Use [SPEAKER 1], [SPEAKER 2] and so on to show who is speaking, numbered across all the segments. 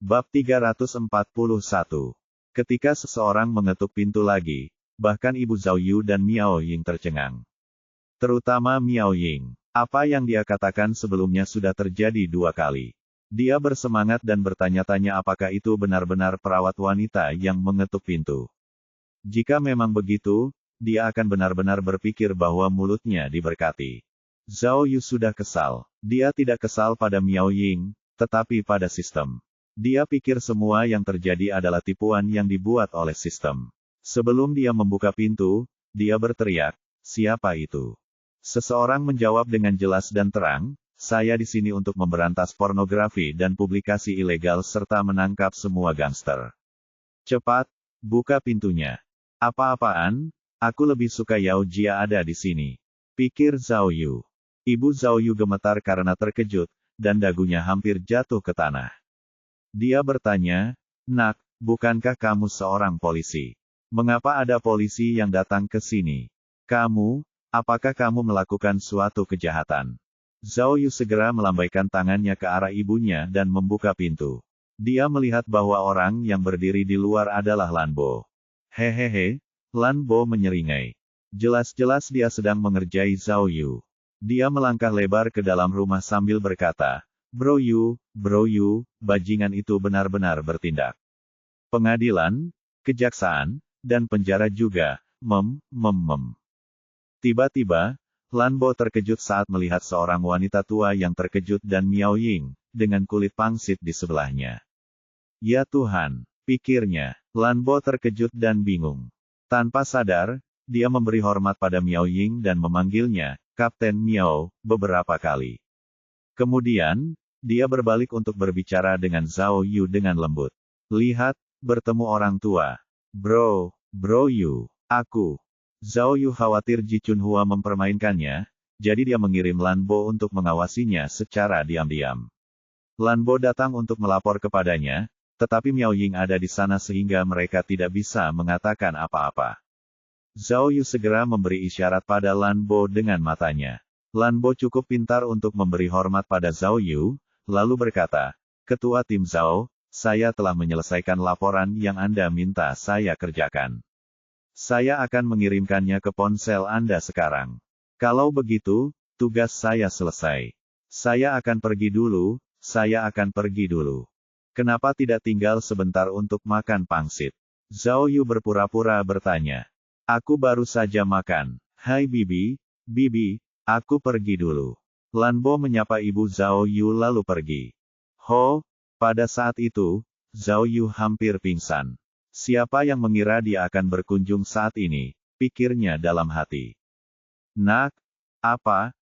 [SPEAKER 1] Bab 341. Ketika seseorang mengetuk pintu lagi, bahkan Ibu Zhao Yu dan Miao Ying tercengang. Terutama Miao Ying. Apa yang dia katakan sebelumnya sudah terjadi 2 kali. Dia bersemangat dan bertanya-tanya apakah itu benar-benar perawat wanita yang mengetuk pintu. Jika memang begitu, dia akan benar-benar berpikir bahwa mulutnya diberkati. Zhao Yu sudah kesal. Dia tidak kesal pada Miao Ying, tetapi pada sistem. Dia pikir semua yang terjadi adalah tipuan yang dibuat oleh sistem. Sebelum dia membuka pintu, dia berteriak, "Siapa itu?" Seseorang menjawab dengan jelas dan terang, "Saya di sini untuk memberantas pornografi dan publikasi ilegal serta menangkap semua gangster. Cepat, buka pintunya." "Apa-apaan? Aku lebih suka Yao Jia ada di sini," pikir Zhao Yu. Ibu Zhao Yu gemetar karena terkejut, dan dagunya hampir jatuh ke tanah. Dia bertanya, "Nak, bukankah kamu seorang polisi? Mengapa ada polisi yang datang ke sini? Apakah kamu melakukan suatu kejahatan?" Zhao Yu segera melambaikan tangannya ke arah ibunya dan membuka pintu. Dia melihat bahwa orang yang berdiri di luar adalah Lan Bo. "Hehehe," Lan Bo menyeringai. Jelas-jelas dia sedang mengerjai Zhao Yu. Dia melangkah lebar ke dalam rumah sambil berkata, Bro Yu, bajingan itu benar-benar bertindak. Pengadilan, kejaksaan, dan penjara juga, Tiba-tiba, Lan Bo terkejut saat melihat seorang wanita tua yang terkejut dan Miao Ying, dengan kulit pangsit di sebelahnya. Ya Tuhan, pikirnya, Lan Bo terkejut dan bingung. Tanpa sadar, dia memberi hormat pada Miao Ying dan memanggilnya, Kapten Miao, beberapa kali. Kemudian, dia berbalik untuk berbicara dengan Zhao Yu dengan lembut. "Lihat, bertemu orang tua. Bro Yu, aku." Zhao Yu khawatir Ji Chunhua mempermainkannya, jadi dia mengirim Lan Bo untuk mengawasinya secara diam-diam. Lan Bo datang untuk melapor kepadanya, tetapi Miao Ying ada di sana sehingga mereka tidak bisa mengatakan apa-apa. Zhao Yu segera memberi isyarat pada Lan Bo dengan matanya. Lan Bo cukup pintar untuk memberi hormat pada Zhao Yu, lalu berkata, "Ketua tim Zhao, saya telah menyelesaikan laporan yang Anda minta saya kerjakan. Saya akan mengirimkannya ke ponsel Anda sekarang. Kalau begitu, tugas saya selesai. Saya akan pergi dulu. Kenapa tidak tinggal sebentar untuk makan pangsit?" Zhao Yu berpura-pura bertanya. "Aku baru saja makan. Hai Bibi, aku pergi dulu." Lan Bo menyapa Ibu Zhao Yu lalu pergi. Pada saat itu, Zhao Yu hampir pingsan. Siapa yang mengira dia akan berkunjung saat ini, pikirnya dalam hati. "Nak, apa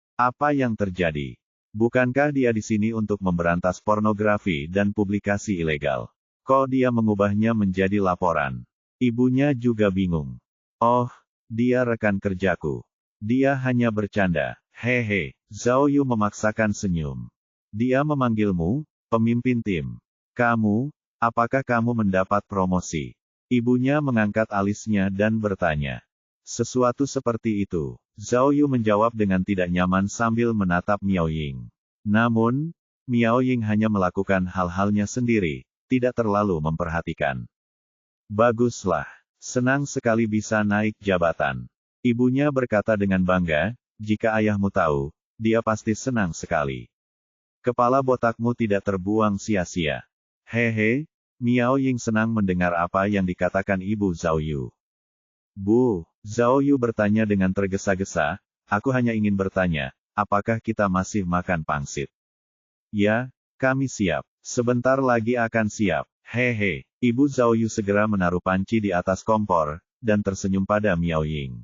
[SPEAKER 1] yang terjadi? Bukankah dia di sini untuk memberantas pornografi dan publikasi ilegal? Kok dia mengubahnya menjadi laporan?" Ibunya juga bingung. "Oh, dia rekan kerjaku. Dia hanya bercanda. Hehe." Zhao Yu memaksakan senyum. "Dia memanggilmu, pemimpin tim. Apakah kamu mendapat promosi?" Ibunya mengangkat alisnya dan bertanya. "Sesuatu seperti itu." Zhao Yu menjawab dengan tidak nyaman sambil menatap Miao Ying. Namun, Miao Ying hanya melakukan hal-halnya sendiri, tidak terlalu memperhatikan. "Baguslah. Senang sekali bisa naik jabatan." Ibunya berkata dengan bangga, "Jika ayahmu tahu, dia pasti senang sekali. Kepala botakmu tidak terbuang sia-sia." Hehe, Miao Ying senang mendengar apa yang dikatakan Ibu Zhao Yu. "Bu," Zhao Yu bertanya dengan tergesa-gesa, "aku hanya ingin bertanya, apakah kita masih makan pangsit?" "Ya, kami siap. Sebentar lagi akan siap." Hehe. Ibu Zhao Yu segera menaruh panci di atas kompor, dan tersenyum pada Miao Ying.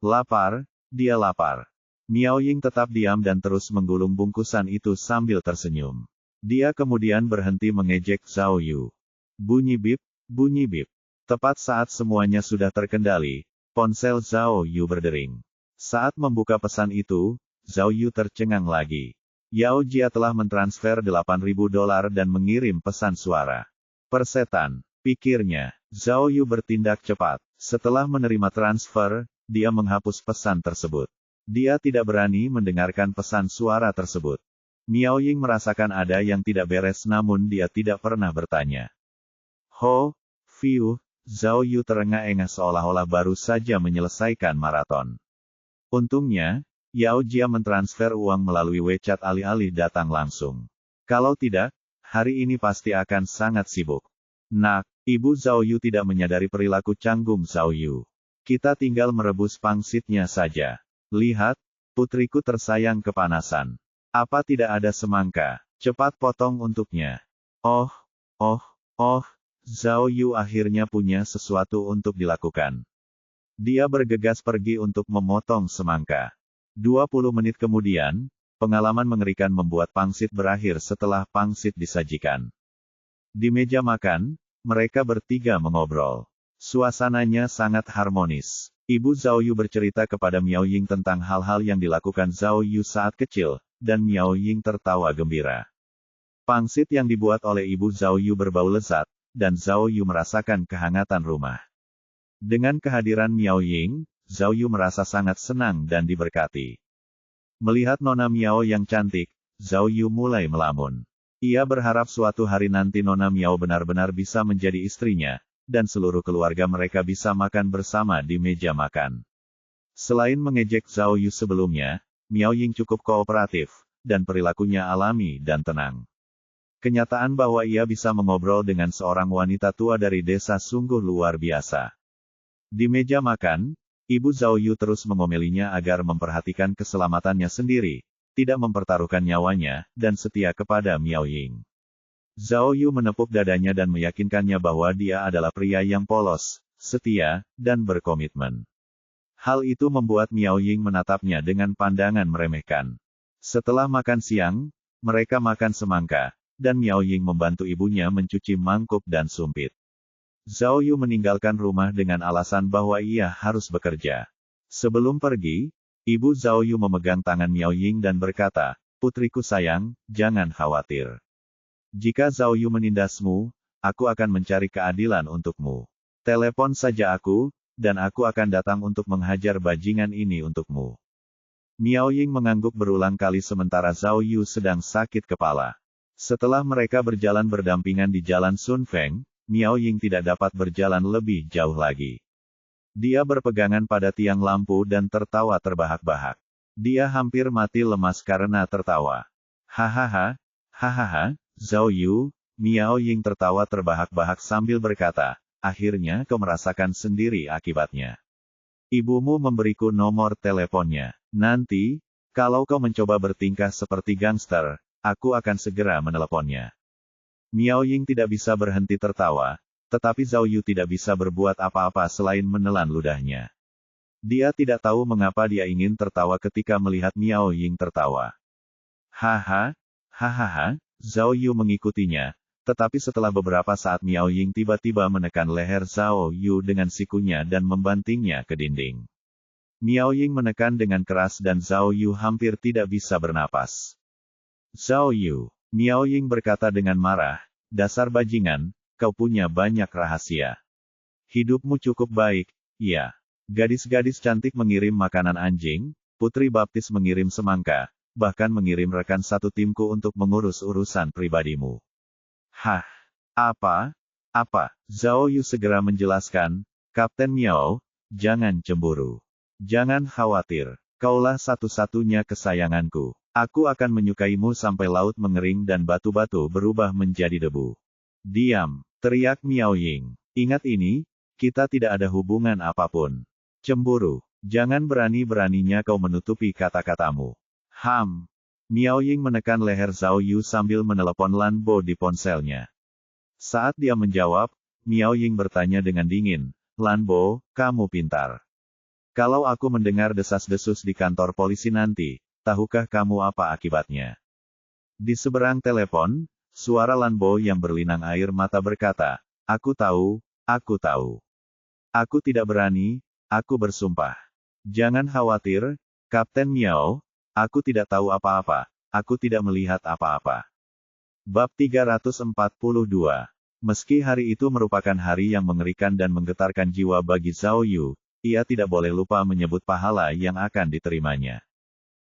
[SPEAKER 1] "Lapar, dia lapar." Miao Ying tetap diam dan terus menggulung bungkusan itu sambil tersenyum. Dia kemudian berhenti mengejek Zhao Yu. Bunyi bip. Tepat saat semuanya sudah terkendali, ponsel Zhao Yu berdering. Saat membuka pesan itu, Zhao Yu tercengang lagi. Yao Jia telah mentransfer $8.000 dan mengirim pesan suara. Persetan, pikirnya. Zhao Yu bertindak cepat. Setelah menerima transfer, dia menghapus pesan tersebut. Dia tidak berani mendengarkan pesan suara tersebut. Miao Ying merasakan ada yang tidak beres namun dia tidak pernah bertanya. Ho, Fiu, Zhao Yu terengah-engah seolah-olah baru saja menyelesaikan maraton. Untungnya, Yao Jia mentransfer uang melalui WeChat alih-alih datang langsung. Kalau tidak, hari ini pasti akan sangat sibuk. Nak, Ibu Zhao Yu tidak menyadari perilaku canggung Zhao Yu. Kita tinggal merebus pangsitnya saja. Lihat, putriku tersayang kepanasan. Apa tidak ada semangka? Cepat potong untuknya. Oh, Zhao Yu akhirnya punya sesuatu untuk dilakukan. Dia bergegas pergi untuk memotong semangka. 20 menit kemudian, pengalaman mengerikan membuat pangsit berakhir setelah pangsit disajikan. Di meja makan, mereka bertiga mengobrol. Suasananya sangat harmonis. Ibu Zhao Yu bercerita kepada Miao Ying tentang hal-hal yang dilakukan Zhao Yu saat kecil, dan Miao Ying tertawa gembira. Pangsit yang dibuat oleh Ibu Zhao Yu berbau lezat, dan Zhao Yu merasakan kehangatan rumah. Dengan kehadiran Miao Ying, Zhao Yu merasa sangat senang dan diberkati. Melihat Nona Miao yang cantik, Zhao Yu mulai melamun. Ia berharap suatu hari nanti Nona Miao benar-benar bisa menjadi istrinya, dan seluruh keluarga mereka bisa makan bersama di meja makan. Selain mengejek Zhao Yu sebelumnya, Miao Ying cukup kooperatif, dan perilakunya alami dan tenang. Kenyataan bahwa ia bisa mengobrol dengan seorang wanita tua dari desa sungguh luar biasa. Di meja makan, Ibu Zhao Yu terus mengomelinya agar memperhatikan keselamatannya sendiri, tidak mempertaruhkan nyawanya, dan setia kepada Miao Ying. Zhao Yu menepuk dadanya dan meyakinkannya bahwa dia adalah pria yang polos, setia, dan berkomitmen. Hal itu membuat Miao Ying menatapnya dengan pandangan meremehkan. Setelah makan siang, mereka makan semangka, dan Miao Ying membantu ibunya mencuci mangkuk dan sumpit. Zhao Yu meninggalkan rumah dengan alasan bahwa ia harus bekerja. Sebelum pergi, Ibu Zhao Yu memegang tangan Miao Ying dan berkata, "Putriku sayang, jangan khawatir. Jika Zhao Yu menindasmu, aku akan mencari keadilan untukmu. Telepon saja aku, dan aku akan datang untuk menghajar bajingan ini untukmu." Miao Ying mengangguk berulang kali sementara Zhao Yu sedang sakit kepala. Setelah mereka berjalan berdampingan di jalan Sun Feng, Miao Ying tidak dapat berjalan lebih jauh lagi. Dia berpegangan pada tiang lampu dan tertawa terbahak-bahak. Dia hampir mati lemas karena tertawa. Hahaha, Zhao Yu, Miao Ying tertawa terbahak-bahak sambil berkata, "Akhirnya kau merasakan sendiri akibatnya. Ibumu memberiku nomor teleponnya. Nanti, kalau kau mencoba bertingkah seperti gangster, aku akan segera meneleponnya." Miao Ying tidak bisa berhenti tertawa, tetapi Zhao Yu tidak bisa berbuat apa-apa selain menelan ludahnya. Dia tidak tahu mengapa dia ingin tertawa ketika melihat Miao Ying tertawa. Hahaha, Zhao Yu mengikutinya, tetapi setelah beberapa saat Miao Ying tiba-tiba menekan leher Zhao Yu dengan sikunya dan membantingnya ke dinding. Miao Ying menekan dengan keras dan Zhao Yu hampir tidak bisa bernapas. "Zhao Yu," Miao Ying berkata dengan marah, "dasar bajingan, kau punya banyak rahasia. Hidupmu cukup baik, ya. Gadis-gadis cantik mengirim makanan anjing, putri baptis mengirim semangka, bahkan mengirim rekan satu timku untuk mengurus urusan pribadimu." "Hah? Apa? Zhao Yu segera menjelaskan, "Kapten Miao, jangan cemburu. Jangan khawatir. Kaulah satu-satunya kesayanganku. Aku akan menyukaimu sampai laut mengering dan batu-batu berubah menjadi debu." "Diam!" teriak Miao Ying. "Ingat ini, kita tidak ada hubungan apapun. Cemburu. Jangan berani-beraninya kau menutupi kata-katamu." Miao Ying menekan leher Zhao Yu sambil menelepon Lan Bo di ponselnya. Saat dia menjawab, Miao Ying bertanya dengan dingin, "Lan Bo, kamu pintar. Kalau aku mendengar desas-desus di kantor polisi nanti, tahukah kamu apa akibatnya?" Di seberang telepon, suara Lan Bo yang berlinang air mata berkata, Aku tahu. Aku tidak berani, aku bersumpah. Jangan khawatir, Kapten Miao, aku tidak tahu apa-apa, aku tidak melihat apa-apa." Bab 342. Meski hari itu merupakan hari yang mengerikan dan menggetarkan jiwa bagi Zhao Yu, ia tidak boleh lupa menyebut pahala yang akan diterimanya.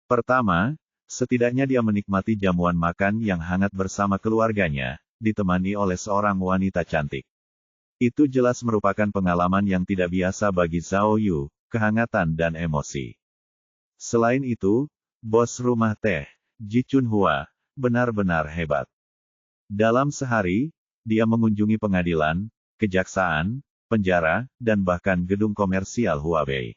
[SPEAKER 1] Pertama, Setidaknya dia menikmati jamuan makan yang hangat bersama keluarganya, ditemani oleh seorang wanita cantik. Itu jelas merupakan pengalaman yang tidak biasa bagi Zhao Yu, kehangatan dan emosi. Selain itu, bos rumah teh, Ji Chunhua, benar-benar hebat. Dalam sehari, dia mengunjungi pengadilan, kejaksaan, penjara, dan bahkan gedung komersial Huabei.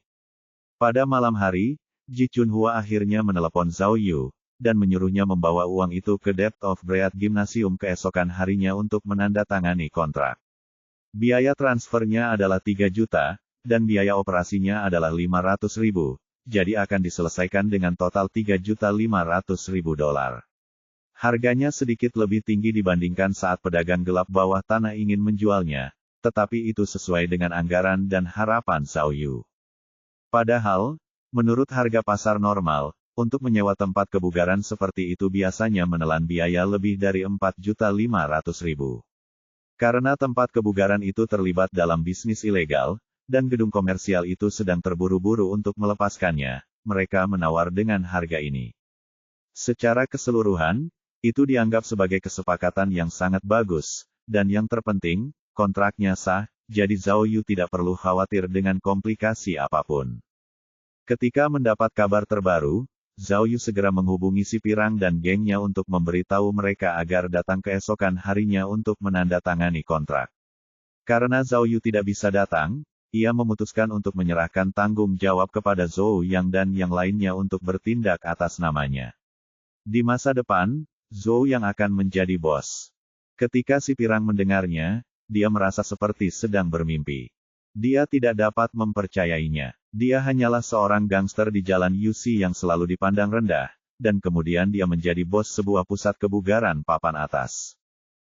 [SPEAKER 1] Pada malam hari, Ji Chunhua akhirnya menelepon Zhao Yu, dan menyuruhnya membawa uang itu ke Depth of Bread Gymnasium keesokan harinya untuk menandatangani kontrak. Biaya transfernya adalah 3 juta, dan biaya operasinya adalah 500 ribu, jadi akan diselesaikan dengan total 3.500.000 dolar. Harganya sedikit lebih tinggi dibandingkan saat pedagang gelap bawah tanah ingin menjualnya, tetapi itu sesuai dengan anggaran dan harapan Zhao Yu. Padahal, menurut harga pasar normal, untuk menyewa tempat kebugaran seperti itu biasanya menelan biaya lebih dari 4.500.000. Karena tempat kebugaran itu terlibat dalam bisnis ilegal, dan gedung komersial itu sedang terburu-buru untuk melepaskannya, mereka menawar dengan harga ini. Secara keseluruhan, itu dianggap sebagai kesepakatan yang sangat bagus, dan yang terpenting, kontraknya sah, jadi Zhao Yu tidak perlu khawatir dengan komplikasi apapun. Ketika mendapat kabar terbaru, Zhao Yu segera menghubungi si Pirang dan gengnya untuk memberitahu mereka agar datang keesokan harinya untuk menandatangani kontrak. Karena Zhao Yu tidak bisa datang, ia memutuskan untuk menyerahkan tanggung jawab kepada Zhou Yang dan yang lainnya untuk bertindak atas namanya. Di masa depan, Zhou Yang akan menjadi bos. Ketika si Pirang mendengarnya, dia merasa seperti sedang bermimpi. Dia tidak dapat mempercayainya. Dia hanyalah seorang gangster di jalan Yuxi yang selalu dipandang rendah, dan kemudian dia menjadi bos sebuah pusat kebugaran papan atas.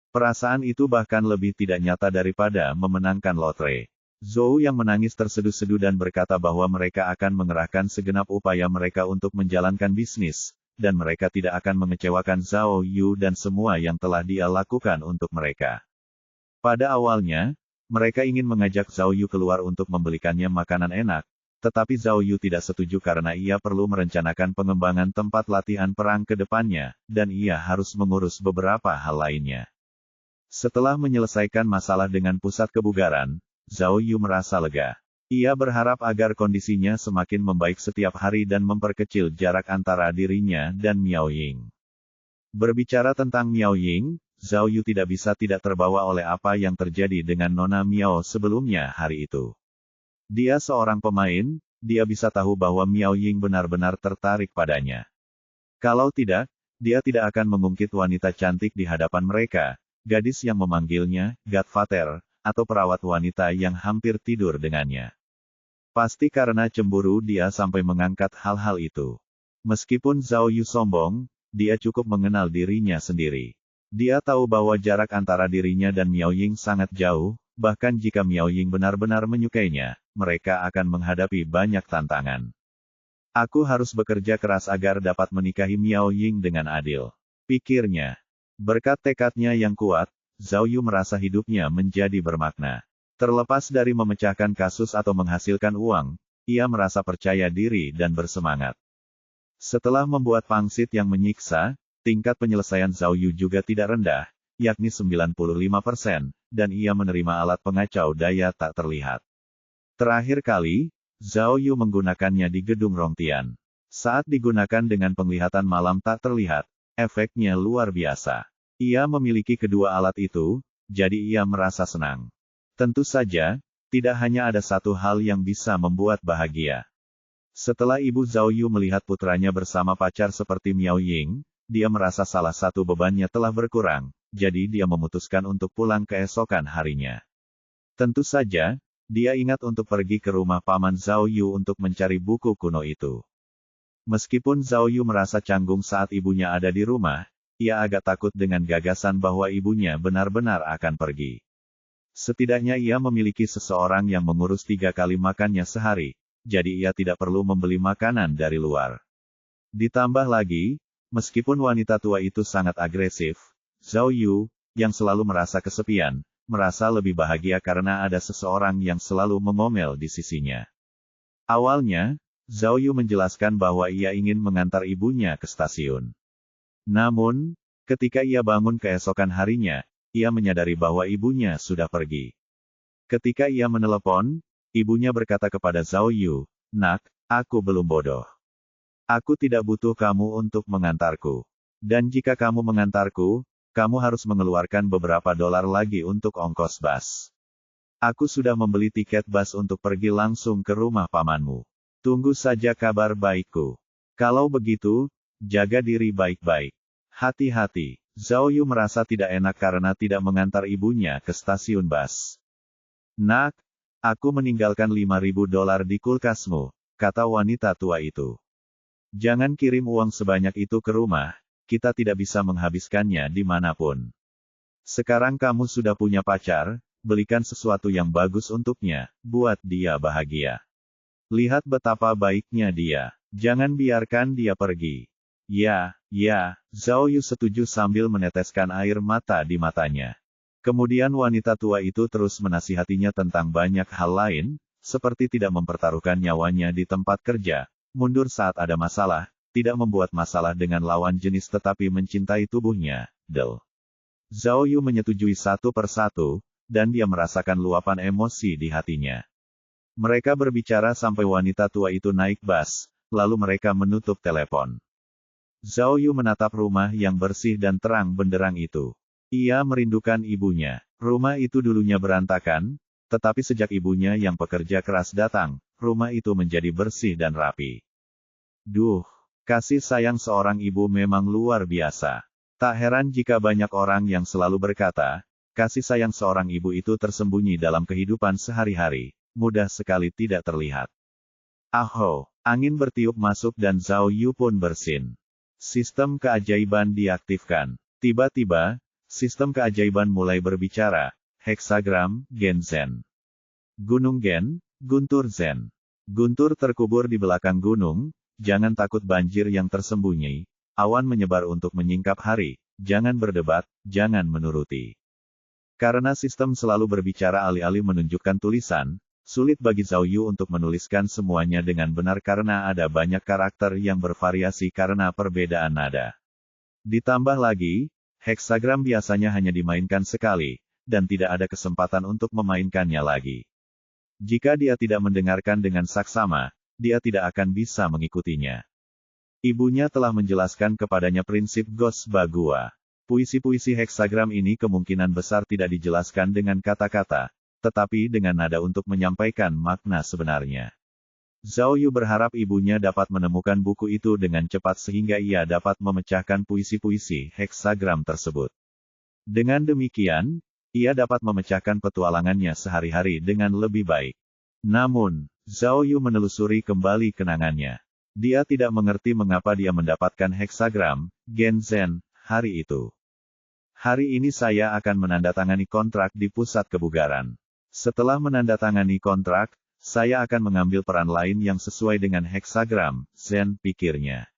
[SPEAKER 1] Perasaan itu bahkan lebih tidak nyata daripada memenangkan lotre. Zhou Yang menangis terseduh-seduh dan berkata bahwa mereka akan mengerahkan segenap upaya mereka untuk menjalankan bisnis, dan mereka tidak akan mengecewakan Zhao Yu dan semua yang telah dia lakukan untuk mereka. Pada awalnya, mereka ingin mengajak Zhao Yu keluar untuk membelikannya makanan enak, tetapi Zhao Yu tidak setuju karena ia perlu merencanakan pengembangan tempat latihan perang ke depannya, dan ia harus mengurus beberapa hal lainnya. Setelah menyelesaikan masalah dengan pusat kebugaran, Zhao Yu merasa lega. Ia berharap agar kondisinya semakin membaik setiap hari dan memperkecil jarak antara dirinya dan Miao Ying. Berbicara tentang Miao Ying, Zhao Yu tidak bisa tidak terbawa oleh apa yang terjadi dengan Nona Miao sebelumnya hari itu. Dia seorang pemain, dia bisa tahu bahwa Miao Ying benar-benar tertarik padanya. Kalau tidak, dia tidak akan mengungkit wanita cantik di hadapan mereka, gadis yang memanggilnya Godfather, atau perawat wanita yang hampir tidur dengannya. Pasti karena cemburu dia sampai mengangkat hal-hal itu. Meskipun Zhao Yu sombong, dia cukup mengenal dirinya sendiri. Dia tahu bahwa jarak antara dirinya dan Miao Ying sangat jauh, bahkan jika Miao Ying benar-benar menyukainya, mereka akan menghadapi banyak tantangan. Aku harus bekerja keras agar dapat menikahi Miao Ying dengan adil, pikirnya. Berkat tekadnya yang kuat, Zhao Yu merasa hidupnya menjadi bermakna. Terlepas dari memecahkan kasus atau menghasilkan uang, ia merasa percaya diri dan bersemangat. Setelah membuat pangsit yang menyiksa, tingkat penyelesaian Zhao Yu juga tidak rendah, yakni 95%, dan ia menerima alat pengacau daya tak terlihat. Terakhir kali, Zhao Yu menggunakannya di gedung Rongtian. Saat digunakan dengan penglihatan malam tak terlihat, efeknya luar biasa. Ia memiliki kedua alat itu, jadi ia merasa senang. Tentu saja, tidak hanya ada satu hal yang bisa membuat bahagia. Setelah ibu Zhao Yu melihat putranya bersama pacar seperti Miao Ying, dia merasa salah satu bebannya telah berkurang, jadi dia memutuskan untuk pulang keesokan harinya. Tentu saja, dia ingat untuk pergi ke rumah paman Zhao Yu untuk mencari buku kuno itu. Meskipun Zhao Yu merasa canggung saat ibunya ada di rumah, ia agak takut dengan gagasan bahwa ibunya benar-benar akan pergi. Setidaknya ia memiliki seseorang yang mengurus 3 kali makannya sehari, jadi ia tidak perlu membeli makanan dari luar. Ditambah lagi, meskipun wanita tua itu sangat agresif, Zhao Yu, yang selalu merasa kesepian, merasa lebih bahagia karena ada seseorang yang selalu mengomel di sisinya. Awalnya, Zhao Yu menjelaskan bahwa ia ingin mengantar ibunya ke stasiun. Namun, ketika ia bangun keesokan harinya, ia menyadari bahwa ibunya sudah pergi. Ketika ia menelepon, ibunya berkata kepada Zhao Yu, "Nak, aku belum bodoh. Aku tidak butuh kamu untuk mengantarku. Dan jika kamu mengantarku, kamu harus mengeluarkan beberapa dolar lagi untuk ongkos bus. Aku sudah membeli tiket bus untuk pergi langsung ke rumah pamanmu. Tunggu saja kabar baikku. Kalau begitu, jaga diri baik-baik. Hati-hati." Zhao Yu merasa tidak enak karena tidak mengantar ibunya ke stasiun bus. "Nak, aku meninggalkan 5.000 dolar di kulkasmu," kata wanita tua itu. "Jangan kirim uang sebanyak itu ke rumah, kita tidak bisa menghabiskannya dimanapun. Sekarang kamu sudah punya pacar, belikan sesuatu yang bagus untuknya, buat dia bahagia. Lihat betapa baiknya dia. Jangan biarkan dia pergi." "Ya, ya," Zhao Yu setuju sambil meneteskan air mata di matanya. Kemudian wanita tua itu terus menasihatinya tentang banyak hal lain, seperti tidak mempertaruhkan nyawanya di tempat kerja, mundur saat ada masalah, tidak membuat masalah dengan lawan jenis tetapi mencintai tubuhnya, Zhao Yu menyetujui satu persatu, dan dia merasakan luapan emosi di hatinya. Mereka berbicara sampai wanita tua itu naik bus, lalu mereka menutup telepon. Zhao Yu menatap rumah yang bersih dan terang benderang itu. Ia merindukan ibunya. Rumah itu dulunya berantakan, tetapi sejak ibunya yang pekerja keras datang, rumah itu menjadi bersih dan rapi. Duh, kasih sayang seorang ibu memang luar biasa. Tak heran jika banyak orang yang selalu berkata, kasih sayang seorang ibu itu tersembunyi dalam kehidupan sehari-hari, mudah sekali tidak terlihat. Aho, angin bertiup masuk dan Zhao Yu pun bersin. Sistem keajaiban diaktifkan. Tiba-tiba, sistem keajaiban mulai berbicara. Heksagram, Gen Zen. Gunung Gen, Guntur Zen. Guntur terkubur di belakang gunung, jangan takut banjir yang tersembunyi. Awan menyebar untuk menyingkap hari, jangan berdebat, jangan menuruti. Karena sistem selalu berbicara alih-alih menunjukkan tulisan, sulit bagi Zhao Yu untuk menuliskan semuanya dengan benar karena ada banyak karakter yang bervariasi karena perbedaan nada. Ditambah lagi, heksagram biasanya hanya dimainkan sekali, dan tidak ada kesempatan untuk memainkannya lagi. Jika dia tidak mendengarkan dengan saksama, dia tidak akan bisa mengikutinya. Ibunya telah menjelaskan kepadanya prinsip Gos Bagua. Puisi-puisi heksagram ini kemungkinan besar tidak dijelaskan dengan kata-kata, tetapi dengan nada untuk menyampaikan makna sebenarnya. Zhao Yu berharap ibunya dapat menemukan buku itu dengan cepat sehingga ia dapat memecahkan puisi-puisi heksagram tersebut. Dengan demikian, ia dapat memecahkan petualangannya sehari-hari dengan lebih baik. Namun, Zhao Yu menelusuri kembali kenangannya. Dia tidak mengerti mengapa dia mendapatkan heksagram, Gen Zen, hari itu. Hari ini saya akan menandatangani kontrak di pusat kebugaran. Setelah menandatangani kontrak, saya akan mengambil peran lain yang sesuai dengan heksagram, Zen, pikirnya.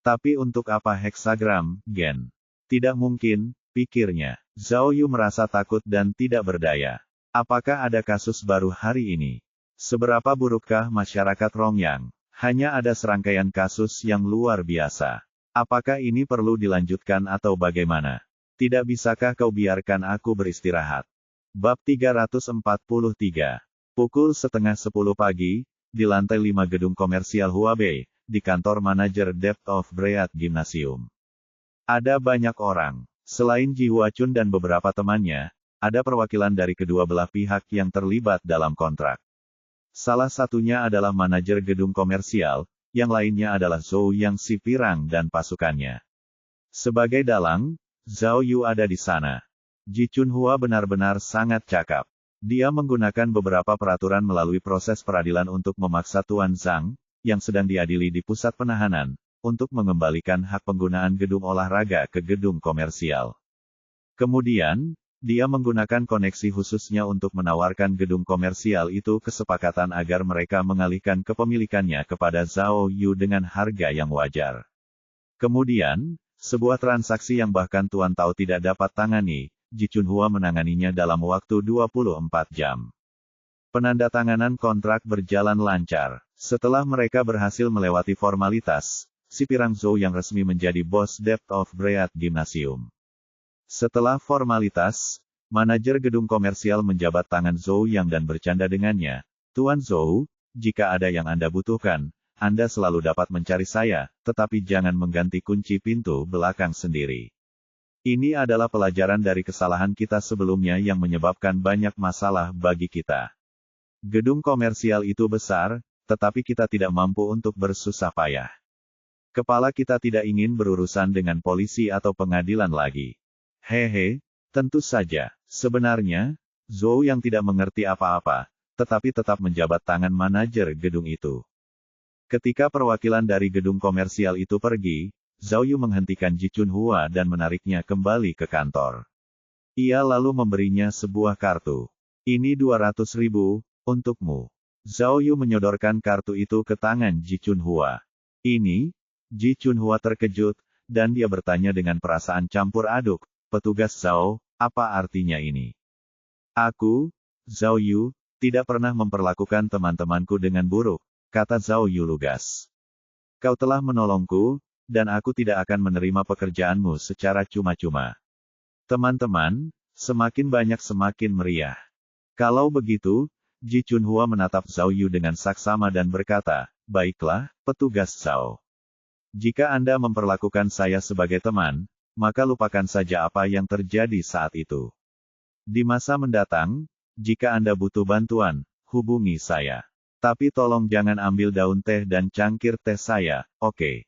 [SPEAKER 1] Tapi untuk apa heksagram, Gen? Tidak mungkin, pikirnya. Zhao Yu merasa takut dan tidak berdaya. Apakah ada kasus baru hari ini? Seberapa burukkah masyarakat Rongyang? Hanya ada serangkaian kasus yang luar biasa. Apakah ini perlu dilanjutkan atau bagaimana? Tidak bisakah kau biarkan aku beristirahat? Bab 343. Pukul 9:30 pagi, di lantai 5 gedung komersial Huabei, di kantor manajer Depth of Bread Gymnasium. Ada banyak orang. Selain Ji Huachun dan beberapa temannya, ada perwakilan dari kedua belah pihak yang terlibat dalam kontrak. Salah satunya adalah manajer gedung komersial, yang lainnya adalah Zhou Yang si Pirang dan pasukannya. Sebagai dalang, Zhao Yu ada di sana. Ji Chunhua benar-benar sangat cakap. Dia menggunakan beberapa peraturan melalui proses peradilan untuk memaksa Tuan Zhang, yang sedang diadili di pusat penahanan, untuk mengembalikan hak penggunaan gedung olahraga ke gedung komersial. Kemudian, dia menggunakan koneksi khususnya untuk menawarkan gedung komersial itu kesepakatan agar mereka mengalihkan kepemilikannya kepada Zhao Yu dengan harga yang wajar. Kemudian, sebuah transaksi yang bahkan Tuan Tao tidak dapat tangani, Ji Chunhua menanganinya dalam waktu 24 jam. Penandatanganan kontrak berjalan lancar. Setelah mereka berhasil melewati formalitas, si pirang Zhou yang resmi menjadi bos Depth of Breath Gymnasium. Setelah formalitas, manajer gedung komersial menjabat tangan Zhou Yang dan bercanda dengannya. Tuan Zhou, jika ada yang Anda butuhkan, Anda selalu dapat mencari saya, tetapi jangan mengganti kunci pintu belakang sendiri. Ini adalah pelajaran dari kesalahan kita sebelumnya yang menyebabkan banyak masalah bagi kita. Gedung komersial itu besar, tetapi kita tidak mampu untuk bersusah payah. Kepala kita tidak ingin berurusan dengan polisi atau pengadilan lagi. Hehe, tentu saja. Sebenarnya, Zhou yang tidak mengerti apa-apa, tetapi tetap menjabat tangan manajer gedung itu. Ketika perwakilan dari gedung komersial itu pergi, Zhao Yu menghentikan Ji Chunhua dan menariknya kembali ke kantor. Ia lalu memberinya sebuah kartu. Ini 200.000, untukmu. Zhao Yu menyodorkan kartu itu ke tangan Ji Chunhua. Ini? Ji Chunhua terkejut, dan dia bertanya dengan perasaan campur aduk, petugas Zhao, apa artinya ini? Aku, Zhao Yu, tidak pernah memperlakukan teman-temanku dengan buruk, kata Zhao Yu lugas. Kau telah menolongku, dan aku tidak akan menerima pekerjaanmu secara cuma-cuma. Teman-teman, semakin banyak semakin meriah. Kalau begitu, Ji Chunhua menatap Zhao Yu dengan saksama dan berkata, baiklah, petugas Zhao. Jika Anda memperlakukan saya sebagai teman, maka lupakan saja apa yang terjadi saat itu. Di masa mendatang, jika Anda butuh bantuan, hubungi saya. Tapi tolong jangan ambil daun teh dan cangkir teh saya, oke?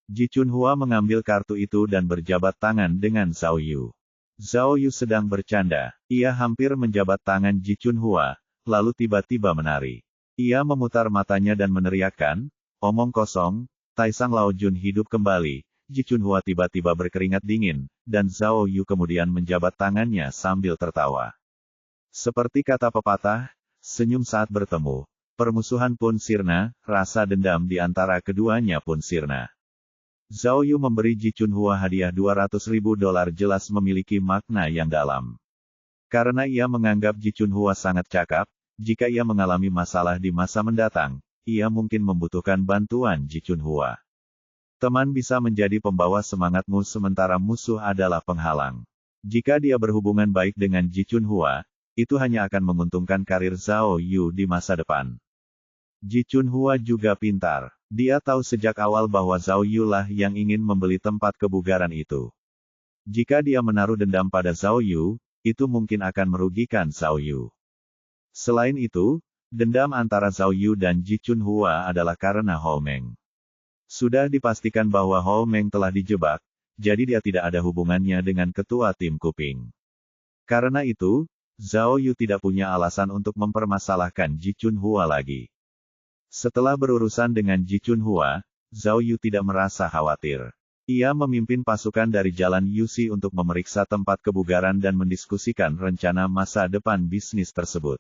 [SPEAKER 1] Ji Chunhua mengambil kartu itu dan berjabat tangan dengan Zhao Yu. Zhao Yu sedang bercanda. Ia hampir menjabat tangan Ji Chunhua, lalu tiba-tiba menari. Ia memutar matanya dan meneriakkan, omong kosong, Taisang Lao Jun hidup kembali. Ji Chunhua tiba-tiba berkeringat dingin, dan Zhao Yu kemudian menjabat tangannya sambil tertawa. Seperti kata pepatah, senyum saat bertemu. Permusuhan pun sirna, rasa dendam di antara keduanya pun sirna. Zhao Yu memberi Ji Chunhua hadiah $200.000 jelas memiliki makna yang dalam. Karena ia menganggap Ji Chunhua sangat cakap, jika ia mengalami masalah di masa mendatang, ia mungkin membutuhkan bantuan Ji Chunhua. Teman bisa menjadi pembawa semangatmu sementara musuh adalah penghalang. Jika dia berhubungan baik dengan Ji Chunhua, itu hanya akan menguntungkan karir Zhao Yu di masa depan. Ji Chunhua juga pintar. Dia tahu sejak awal bahwa Zhao Yu lah yang ingin membeli tempat kebugaran itu. Jika dia menaruh dendam pada Zhao Yu, itu mungkin akan merugikan Zhao Yu. Selain itu, dendam antara Zhao Yu dan Ji Chunhua adalah karena Hou Meng. Sudah dipastikan bahwa Hou Meng telah dijebak, jadi dia tidak ada hubungannya dengan ketua tim Kuping. Karena itu, Zhao Yu tidak punya alasan untuk mempermasalahkan Ji Chunhua lagi. Setelah berurusan dengan Ji Chunhua, Zhao Yu tidak merasa khawatir. Ia memimpin pasukan dari Jalan Yuxi untuk memeriksa tempat kebugaran dan mendiskusikan rencana masa depan bisnis tersebut.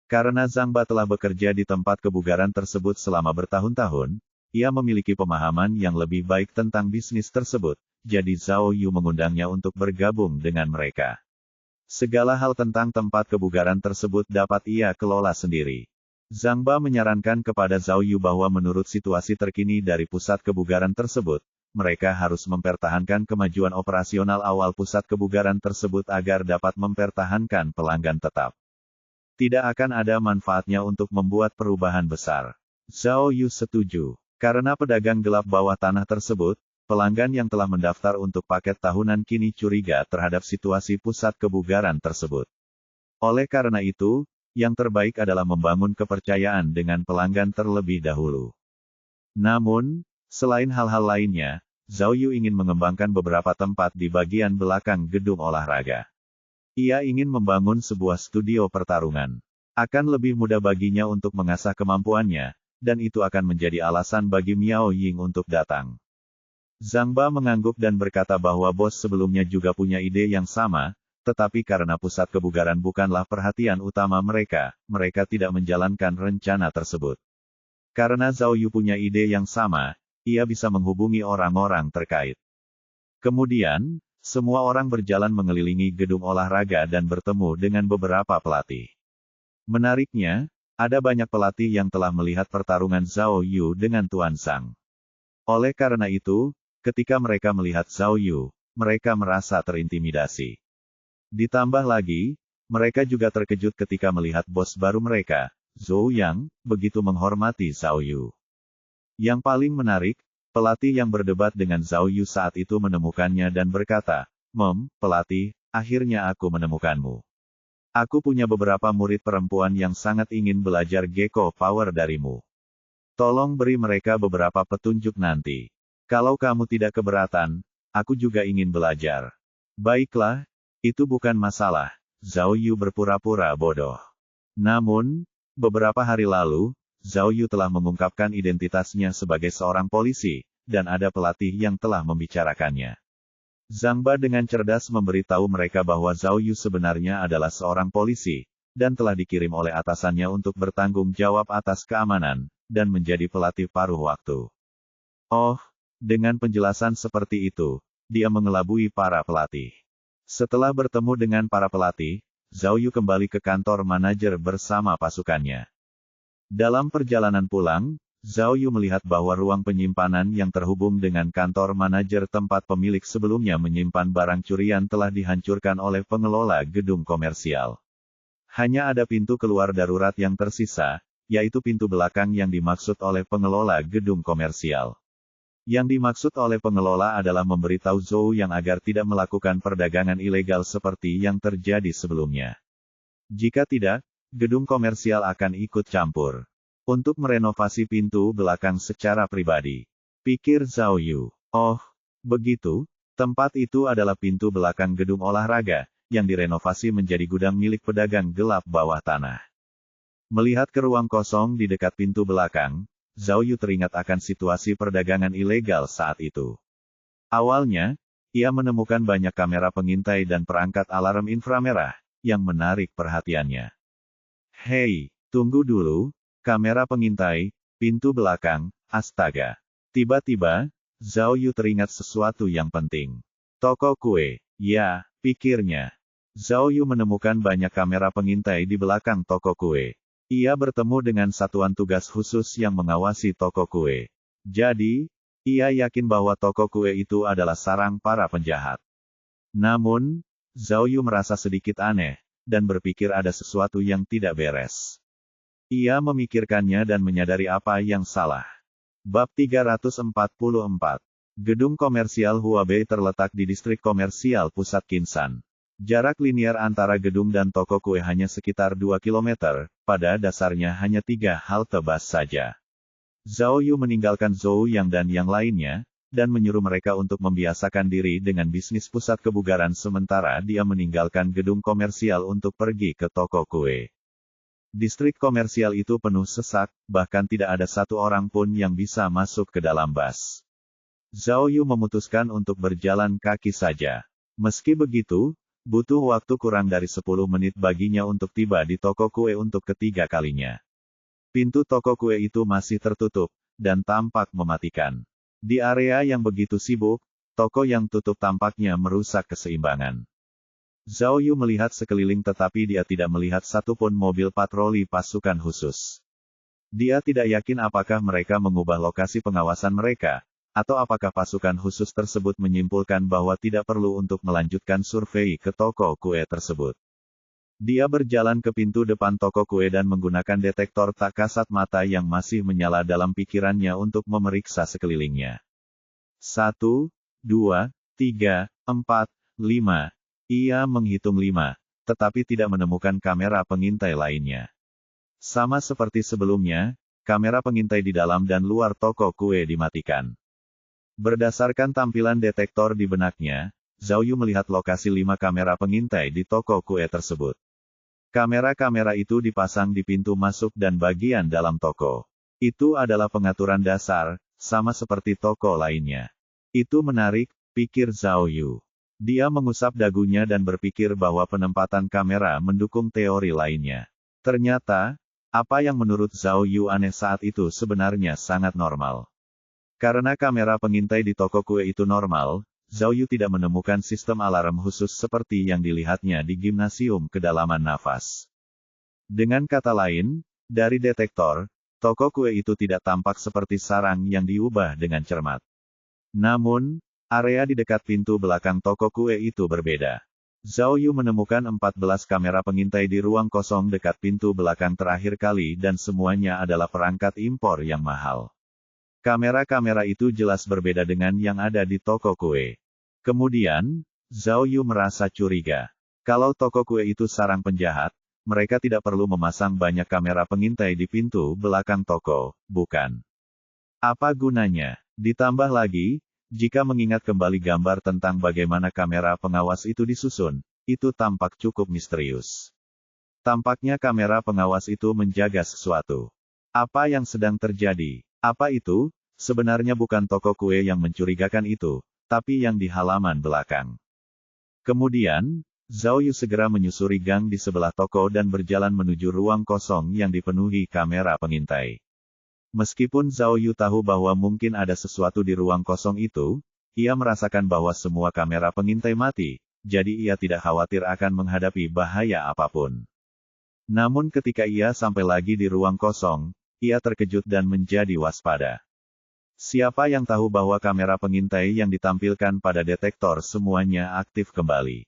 [SPEAKER 1] Karena Zhang Ba telah bekerja di tempat kebugaran tersebut selama bertahun-tahun, ia memiliki pemahaman yang lebih baik tentang bisnis tersebut, jadi Zhao Yu mengundangnya untuk bergabung dengan mereka. Segala hal tentang tempat kebugaran tersebut dapat ia kelola sendiri. Zhang Ba menyarankan kepada Zhao Yu bahwa menurut situasi terkini dari pusat kebugaran tersebut, mereka harus mempertahankan kemajuan operasional awal pusat kebugaran tersebut agar dapat mempertahankan pelanggan tetap. Tidak akan ada manfaatnya untuk membuat perubahan besar. Zhao Yu setuju. Karena pedagang gelap bawah tanah tersebut, pelanggan yang telah mendaftar untuk paket tahunan kini curiga terhadap situasi pusat kebugaran tersebut. Oleh karena itu, yang terbaik adalah membangun kepercayaan dengan pelanggan terlebih dahulu. Namun, selain hal-hal lainnya, Zhao Yu ingin mengembangkan beberapa tempat di bagian belakang gedung olahraga. Ia ingin membangun sebuah studio pertarungan. Akan lebih mudah baginya untuk mengasah kemampuannya, dan itu akan menjadi alasan bagi Miao Ying untuk datang. Zhang Ba mengangguk dan berkata bahwa bos sebelumnya juga punya ide yang sama, tetapi karena pusat kebugaran bukanlah perhatian utama mereka, mereka tidak menjalankan rencana tersebut. Karena Zhao Yu punya ide yang sama, ia bisa menghubungi orang-orang terkait. Kemudian, semua orang berjalan mengelilingi gedung olahraga dan bertemu dengan beberapa pelatih. Menariknya, Ada banyak pelatih yang telah melihat pertarungan Zhao Yu dengan Tuan Zhang. Oleh karena itu, ketika mereka melihat Zhao Yu, mereka merasa terintimidasi. Ditambah lagi, mereka juga terkejut ketika melihat bos baru mereka, Zhou Yang, begitu menghormati Zhao Yu. Yang paling menarik, pelatih yang berdebat dengan Zhao Yu saat itu menemukannya dan berkata, pelatih, akhirnya aku menemukanmu. Aku punya beberapa murid perempuan yang sangat ingin belajar Gecko Power darimu. Tolong beri mereka beberapa petunjuk nanti. Kalau kamu tidak keberatan, aku juga ingin belajar. Baiklah, itu bukan masalah. Zhao Yu berpura-pura bodoh. Namun, beberapa hari lalu, Zhao Yu telah mengungkapkan identitasnya sebagai seorang polisi, dan ada pelatih yang telah membicarakannya. Zhang Ba dengan cerdas memberitahu mereka bahwa Zhao Yu sebenarnya adalah seorang polisi, dan telah dikirim oleh atasannya untuk bertanggung jawab atas keamanan, dan menjadi pelatih paruh waktu. Oh, dengan penjelasan seperti itu, dia mengelabui para pelatih. Setelah bertemu dengan para pelatih, Zhao Yu kembali ke kantor manajer bersama pasukannya. Dalam perjalanan pulang, Zhao Yu melihat bahwa ruang penyimpanan yang terhubung dengan kantor manajer tempat pemilik sebelumnya menyimpan barang curian telah dihancurkan oleh pengelola gedung komersial. Hanya ada pintu keluar darurat yang tersisa, yaitu pintu belakang yang dimaksud oleh pengelola gedung komersial. Yang dimaksud oleh pengelola adalah memberitahu Zhou Yang agar tidak melakukan perdagangan ilegal seperti yang terjadi sebelumnya. Jika tidak, gedung komersial akan ikut campur. Untuk merenovasi pintu belakang secara pribadi. Pikir Zhao Yu. Oh, begitu, tempat itu adalah pintu belakang gedung olahraga, yang direnovasi menjadi gudang milik pedagang gelap bawah tanah. Melihat ke ruang kosong di dekat pintu belakang, Zhao Yu teringat akan situasi perdagangan ilegal saat itu. Awalnya, ia menemukan banyak kamera pengintai dan perangkat alarm inframerah, yang menarik perhatiannya. Hei, tunggu dulu, kamera pengintai, pintu belakang, astaga. Tiba-tiba, Zhao Yu teringat sesuatu yang penting. Toko kue, ya, pikirnya. Zhao Yu menemukan banyak kamera pengintai di belakang toko kue. Ia bertemu dengan satuan tugas khusus yang mengawasi toko kue. Jadi, ia yakin bahwa toko kue itu adalah sarang para penjahat. Namun, Zhao Yu merasa sedikit aneh, dan berpikir ada sesuatu yang tidak beres. Ia memikirkannya dan menyadari apa yang salah. Bab 344. Gedung komersial Huabei terletak di distrik komersial pusat Kinsan. Jarak linear antara gedung dan toko kue hanya sekitar 2 km, pada dasarnya hanya 3 halte bus saja. Zhao Yu meninggalkan Zhou Yang dan yang lainnya, dan menyuruh mereka untuk membiasakan diri dengan bisnis pusat kebugaran sementara dia meninggalkan gedung komersial untuk pergi ke toko kue. Distrik komersial itu penuh sesak, bahkan tidak ada satu orang pun yang bisa masuk ke dalam bus. Zhao Yu memutuskan untuk berjalan kaki saja. Meski begitu, butuh waktu kurang dari 10 menit baginya untuk tiba di toko kue untuk ketiga kalinya. Pintu toko kue itu masih tertutup, dan tampak mematikan. Di area yang begitu sibuk, toko yang tutup tampaknya merusak keseimbangan. Zhao Yu melihat sekeliling tetapi dia tidak melihat satupun mobil patroli pasukan khusus. Dia tidak yakin apakah mereka mengubah lokasi pengawasan mereka, atau apakah pasukan khusus tersebut menyimpulkan bahwa tidak perlu untuk melanjutkan survei ke toko kue tersebut. Dia berjalan ke pintu depan toko kue dan menggunakan detektor tak kasat mata yang masih menyala dalam pikirannya untuk memeriksa sekelilingnya. 1, 2, 3, 4, 5. Ia menghitung 5, tetapi tidak menemukan kamera pengintai lainnya. Sama seperti sebelumnya, kamera pengintai di dalam dan luar toko kue dimatikan. Berdasarkan tampilan detektor di benaknya, Zhao Yu melihat lokasi 5 kamera pengintai di toko kue tersebut. Kamera-kamera itu dipasang di pintu masuk dan bagian dalam toko. Itu adalah pengaturan dasar, sama seperti toko lainnya. Itu menarik, pikir Zhao Yu. Dia mengusap dagunya dan berpikir bahwa penempatan kamera mendukung teori lainnya. Ternyata, apa yang menurut Zhao Yu aneh saat itu sebenarnya sangat normal. Karena kamera pengintai di toko kue itu normal, Zhao Yu tidak menemukan sistem alarm khusus seperti yang dilihatnya di gimnasium kedalaman nafas. Dengan kata lain, Dari detektor, toko kue itu tidak tampak seperti sarang yang diubah dengan cermat. Namun, area di dekat pintu belakang toko kue itu berbeda. Zhao Yu menemukan 14 kamera pengintai di ruang kosong dekat pintu belakang terakhir kali dan semuanya adalah perangkat impor yang mahal. Kamera-kamera itu jelas berbeda dengan yang ada di toko kue. Kemudian, Zhao Yu merasa curiga. Kalau toko kue itu sarang penjahat, mereka tidak perlu memasang banyak kamera pengintai di pintu belakang toko, bukan? Apa gunanya? Ditambah lagi, jika mengingat kembali gambar tentang bagaimana kamera pengawas itu disusun, itu tampak cukup misterius. Tampaknya kamera pengawas itu menjaga sesuatu. Apa yang sedang terjadi? Apa itu? Sebenarnya bukan toko kue yang mencurigakan itu, tapi yang di halaman belakang. Kemudian, Zhao Yu segera menyusuri gang di sebelah toko dan berjalan menuju ruang kosong yang dipenuhi kamera pengintai. Meskipun Zhao Yu tahu bahwa mungkin ada sesuatu di ruang kosong itu, ia merasakan bahwa semua kamera pengintai mati, jadi ia tidak khawatir akan menghadapi bahaya apapun. Namun ketika ia sampai lagi di ruang kosong, ia terkejut dan menjadi waspada. Siapa yang tahu bahwa kamera pengintai yang ditampilkan pada detektor semuanya aktif kembali?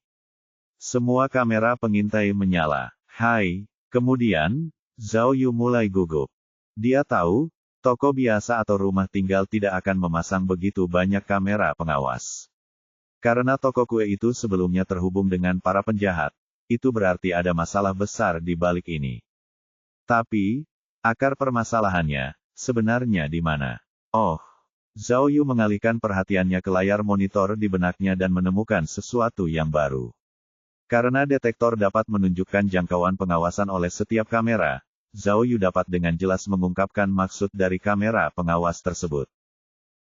[SPEAKER 1] Semua kamera pengintai menyala. Hai. Kemudian, Zhao Yu mulai gugup. Dia tahu, toko biasa atau rumah tinggal tidak akan memasang begitu banyak kamera pengawas. Karena toko kue itu sebelumnya terhubung dengan para penjahat, itu berarti ada masalah besar di balik ini. Tapi, akar permasalahannya, sebenarnya di mana? Oh, Zhao Yu mengalihkan perhatiannya ke layar monitor di benaknya dan menemukan sesuatu yang baru. Karena detektor dapat menunjukkan jangkauan pengawasan oleh setiap kamera, Zhao Yu dapat dengan jelas mengungkapkan maksud dari kamera pengawas tersebut.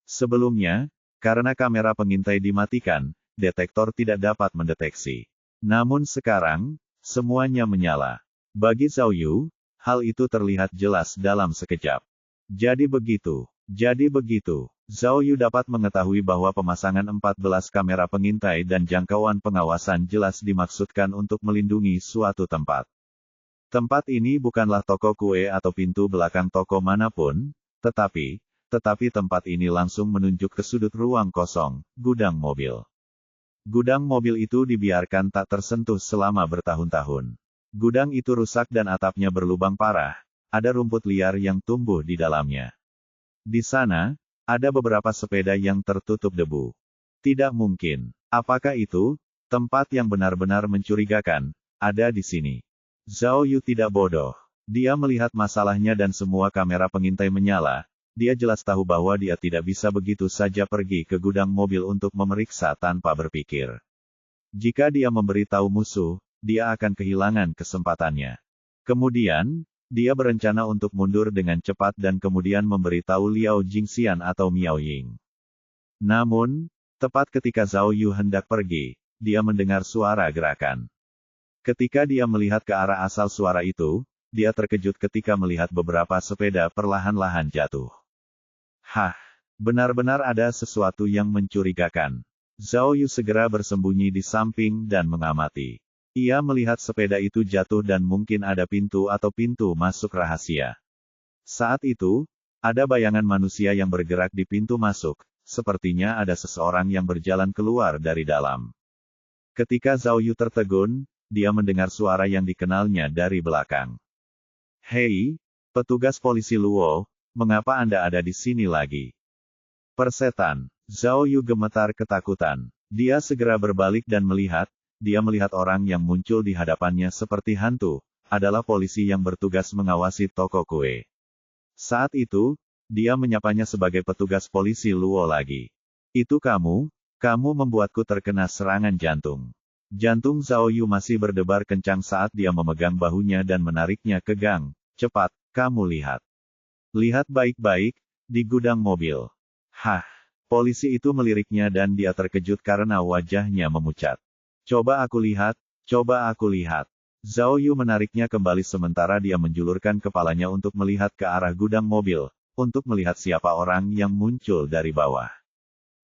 [SPEAKER 1] Sebelumnya, karena kamera pengintai dimatikan, detektor tidak dapat mendeteksi. Namun sekarang, semuanya menyala. Bagi Zhao Yu, hal itu terlihat jelas dalam sekejap. Jadi begitu. Zhao Yu dapat mengetahui bahwa pemasangan 14 kamera pengintai dan jangkauan pengawasan jelas dimaksudkan untuk melindungi suatu tempat. Tempat ini bukanlah toko kue atau pintu belakang toko manapun, tetapi tempat ini langsung menunjuk ke sudut ruang kosong, gudang mobil. Gudang mobil itu dibiarkan tak tersentuh selama bertahun-tahun. Gudang itu rusak dan atapnya berlubang parah, ada rumput liar yang tumbuh di dalamnya. Di sana, ada beberapa sepeda yang tertutup debu. Tidak mungkin. Apakah itu? Tempat yang benar-benar mencurigakan, ada di sini. Zhao Yu tidak bodoh. Dia melihat masalahnya dan semua kamera pengintai menyala. Dia jelas tahu bahwa dia tidak bisa begitu saja pergi ke gudang mobil untuk memeriksa tanpa berpikir. Jika dia memberitahu musuh, dia akan kehilangan kesempatannya. Kemudian, dia berencana untuk mundur dengan cepat dan kemudian memberitahu Liao Jingxian atau Miao Ying. Namun, tepat ketika Zhao Yu hendak pergi, dia mendengar suara gerakan. Ketika dia melihat ke arah asal suara itu, dia terkejut ketika melihat beberapa sepeda perlahan-lahan jatuh. Hah, benar-benar ada sesuatu yang mencurigakan. Zhao Yu segera bersembunyi di samping dan mengamati. Ia melihat sepeda itu jatuh dan mungkin ada pintu atau pintu masuk rahasia. Saat itu, ada bayangan manusia yang bergerak di pintu masuk, sepertinya ada seseorang yang berjalan keluar dari dalam. Ketika Zhao Yu tertegun, dia mendengar suara yang dikenalnya dari belakang. Hei, petugas polisi Luo, mengapa Anda ada di sini lagi? Persetan. Zhao Yu gemetar ketakutan. Dia segera berbalik dan melihat, orang yang muncul di hadapannya seperti hantu, adalah polisi yang bertugas mengawasi toko kue. Saat itu, dia menyapanya sebagai petugas polisi Luo lagi. Itu kamu membuatku terkena serangan jantung. Jantung Zhao Yu masih berdebar kencang saat dia memegang bahunya dan menariknya ke gang. Cepat, kamu lihat. Lihat baik-baik, di gudang mobil. Hah, polisi itu meliriknya dan dia terkejut karena wajahnya memucat. Coba aku lihat. Zhao Yu menariknya kembali sementara dia menjulurkan kepalanya untuk melihat ke arah gudang mobil, untuk melihat siapa orang yang muncul dari bawah.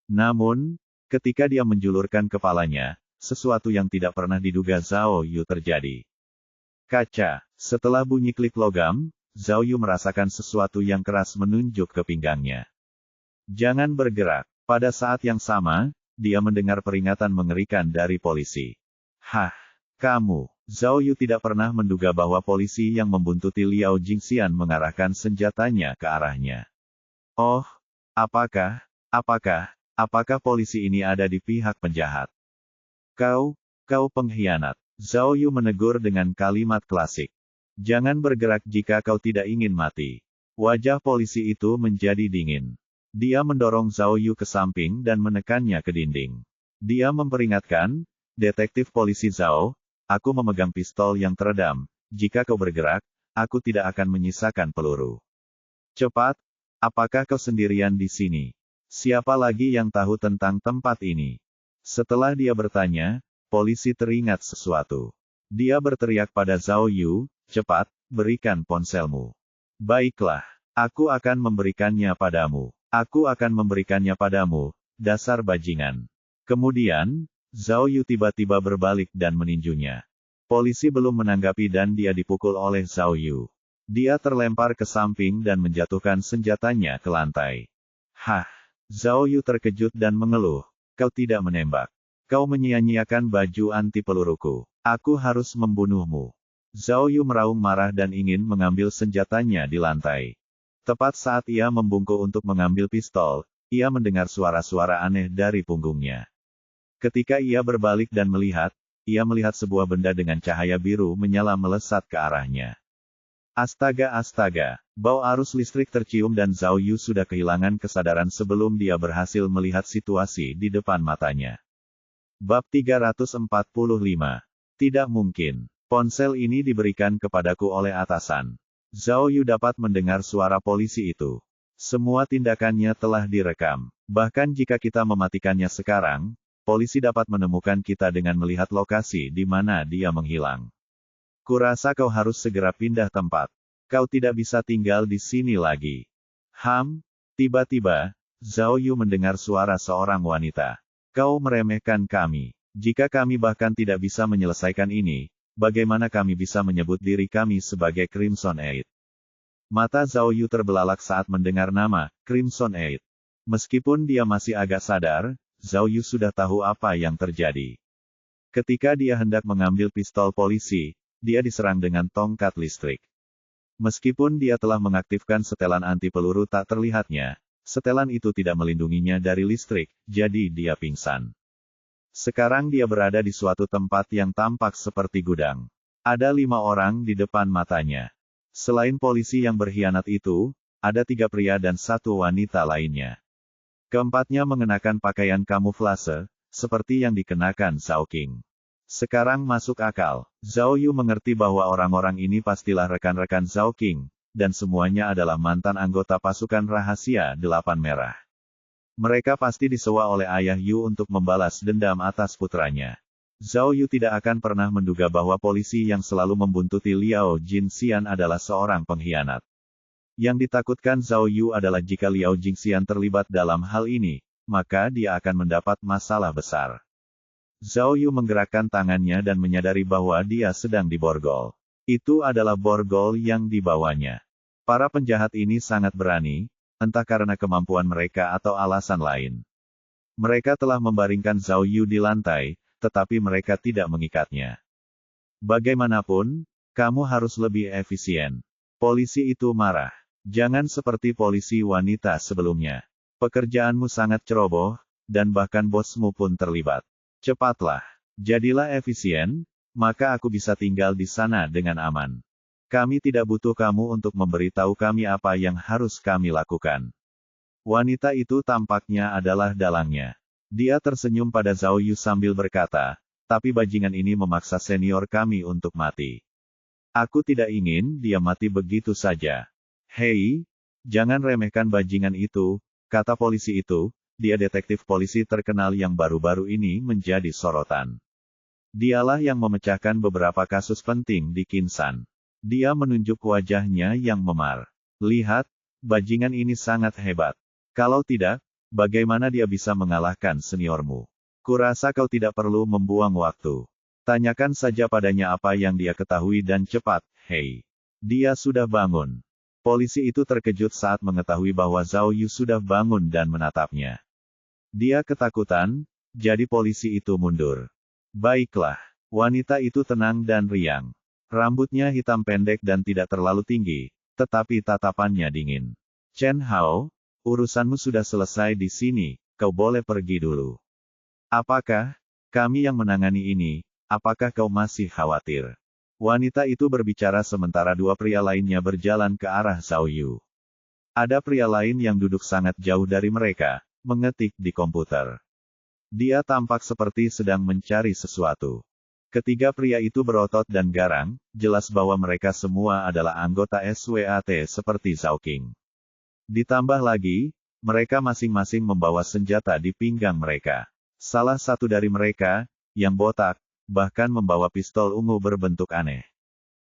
[SPEAKER 1] Namun, ketika dia menjulurkan kepalanya, sesuatu yang tidak pernah diduga Zhao Yu terjadi. Kaca. Setelah bunyi klik logam, Zhao Yu merasakan sesuatu yang keras menunjuk ke pinggangnya. Jangan bergerak. Pada saat yang sama, dia mendengar peringatan mengerikan dari polisi. Hah, kamu. Zhao Yu tidak pernah menduga bahwa polisi yang membuntuti Liao Jingxian mengarahkan senjatanya ke arahnya. Oh, apakah polisi ini ada di pihak penjahat? Kau pengkhianat. Zhao Yu menegur dengan kalimat klasik. Jangan bergerak jika kau tidak ingin mati. Wajah polisi itu menjadi dingin. Dia mendorong Zhao Yu ke samping dan menekannya ke dinding. Dia memperingatkan, detektif polisi Zhao, aku memegang pistol yang teredam. Jika kau bergerak, aku tidak akan menyisakan peluru. Cepat, apakah kau sendirian di sini? Siapa lagi yang tahu tentang tempat ini? Setelah dia bertanya, polisi teringat sesuatu. Dia berteriak pada Zhao Yu, cepat, berikan ponselmu. Baiklah, aku akan memberikannya padamu. Aku akan memberikannya padamu, dasar bajingan. Kemudian, Zhao Yu tiba-tiba berbalik dan meninjunya. Polisi belum menanggapi dan dia dipukul oleh Zhao Yu. Dia terlempar ke samping dan menjatuhkan senjatanya ke lantai. Hah! Zhao Yu terkejut dan mengeluh. Kau tidak menembak. Kau menyia-nyiakan baju anti peluruku. Aku harus membunuhmu. Zhao Yu meraung marah dan ingin mengambil senjatanya di lantai. Tepat saat ia membungkuk untuk mengambil pistol, ia mendengar suara-suara aneh dari punggungnya. Ketika ia berbalik dan melihat, ia melihat sebuah benda dengan cahaya biru menyala melesat ke arahnya. Astaga, bau arus listrik tercium dan Zhao Yu sudah kehilangan kesadaran sebelum dia berhasil melihat situasi di depan matanya. Bab 345. Tidak mungkin. Ponsel ini diberikan kepadaku oleh atasan. Zhao Yu dapat mendengar suara polisi itu. Semua tindakannya telah direkam. Bahkan jika kita mematikannya sekarang, polisi dapat menemukan kita dengan melihat lokasi di mana dia menghilang. Kurasa kau harus segera pindah tempat. Kau tidak bisa tinggal di sini lagi. Tiba-tiba, Zhao Yu mendengar suara seorang wanita. Kau meremehkan kami. Jika kami bahkan tidak bisa menyelesaikan ini, bagaimana kami bisa menyebut diri kami sebagai Crimson Eight? Mata Zhao Yu terbelalak saat mendengar nama Crimson Eight. Meskipun dia masih agak sadar, Zhao Yu sudah tahu apa yang terjadi. Ketika dia hendak mengambil pistol polisi, dia diserang dengan tongkat listrik. Meskipun dia telah mengaktifkan setelan anti peluru tak terlihatnya, setelan itu tidak melindunginya dari listrik, jadi dia pingsan. Sekarang dia berada di suatu tempat yang tampak seperti gudang. Ada 5 orang di depan matanya. Selain polisi yang berkhianat itu, ada 3 pria dan 1 wanita lainnya. Keempatnya mengenakan pakaian kamuflase, seperti yang dikenakan Zhao King. Sekarang masuk akal. Zhao Yu mengerti bahwa orang-orang ini pastilah rekan-rekan Zhao King, dan semuanya adalah mantan anggota pasukan rahasia 8 Merah. Mereka pasti disewa oleh ayah Yu untuk membalas dendam atas putranya. Zhao Yu tidak akan pernah menduga bahwa polisi yang selalu membuntuti Liao Jingxian adalah seorang pengkhianat. Yang ditakutkan Zhao Yu adalah jika Liao Jingxian terlibat dalam hal ini, maka dia akan mendapat masalah besar. Zhao Yu menggerakkan tangannya dan menyadari bahwa dia sedang diborgol. Itu adalah borgol yang dibawanya. Para penjahat ini sangat berani, entah karena kemampuan mereka atau alasan lain. Mereka telah membaringkan Zhao Yu di lantai, tetapi mereka tidak mengikatnya. Bagaimanapun, kamu harus lebih efisien. Polisi itu marah. Jangan seperti polisi wanita sebelumnya. Pekerjaanmu sangat ceroboh, dan bahkan bosmu pun terlibat. Cepatlah. Jadilah efisien, maka aku bisa tinggal di sana dengan aman. Kami tidak butuh kamu untuk memberitahu kami apa yang harus kami lakukan. Wanita itu tampaknya adalah dalangnya. Dia tersenyum pada Zhao Yu sambil berkata, tapi bajingan ini memaksa senior kami untuk mati. Aku tidak ingin dia mati begitu saja. Hei, jangan remehkan bajingan itu, kata polisi itu, dia detektif polisi terkenal yang baru-baru ini menjadi sorotan. Dialah yang memecahkan beberapa kasus penting di Kinsan. Dia menunjuk wajahnya yang memar. Lihat, bajingan ini sangat hebat. Kalau tidak, bagaimana dia bisa mengalahkan seniormu? Kurasa kau tidak perlu membuang waktu. Tanyakan saja padanya apa yang dia ketahui dan cepat, hei. Dia sudah bangun. Polisi itu terkejut saat mengetahui bahwa Zhao Yu sudah bangun dan menatapnya. Dia ketakutan, jadi polisi itu mundur. Baiklah. Wanita itu tenang dan riang. Rambutnya hitam pendek dan tidak terlalu tinggi, tetapi tatapannya dingin. Chen Hao, urusanmu sudah selesai di sini, kau boleh pergi dulu. Apakah kami yang menangani ini? Apakah kau masih khawatir? Wanita itu berbicara sementara dua pria lainnya berjalan ke arah Zhao Yu. Ada pria lain yang duduk sangat jauh dari mereka, mengetik di komputer. Dia tampak seperti sedang mencari sesuatu. Ketiga pria itu berotot dan garang, jelas bahwa mereka semua adalah anggota SWAT seperti Zhao King. Ditambah lagi, mereka masing-masing membawa senjata di pinggang mereka. Salah satu dari mereka, yang botak, bahkan membawa pistol ungu berbentuk aneh.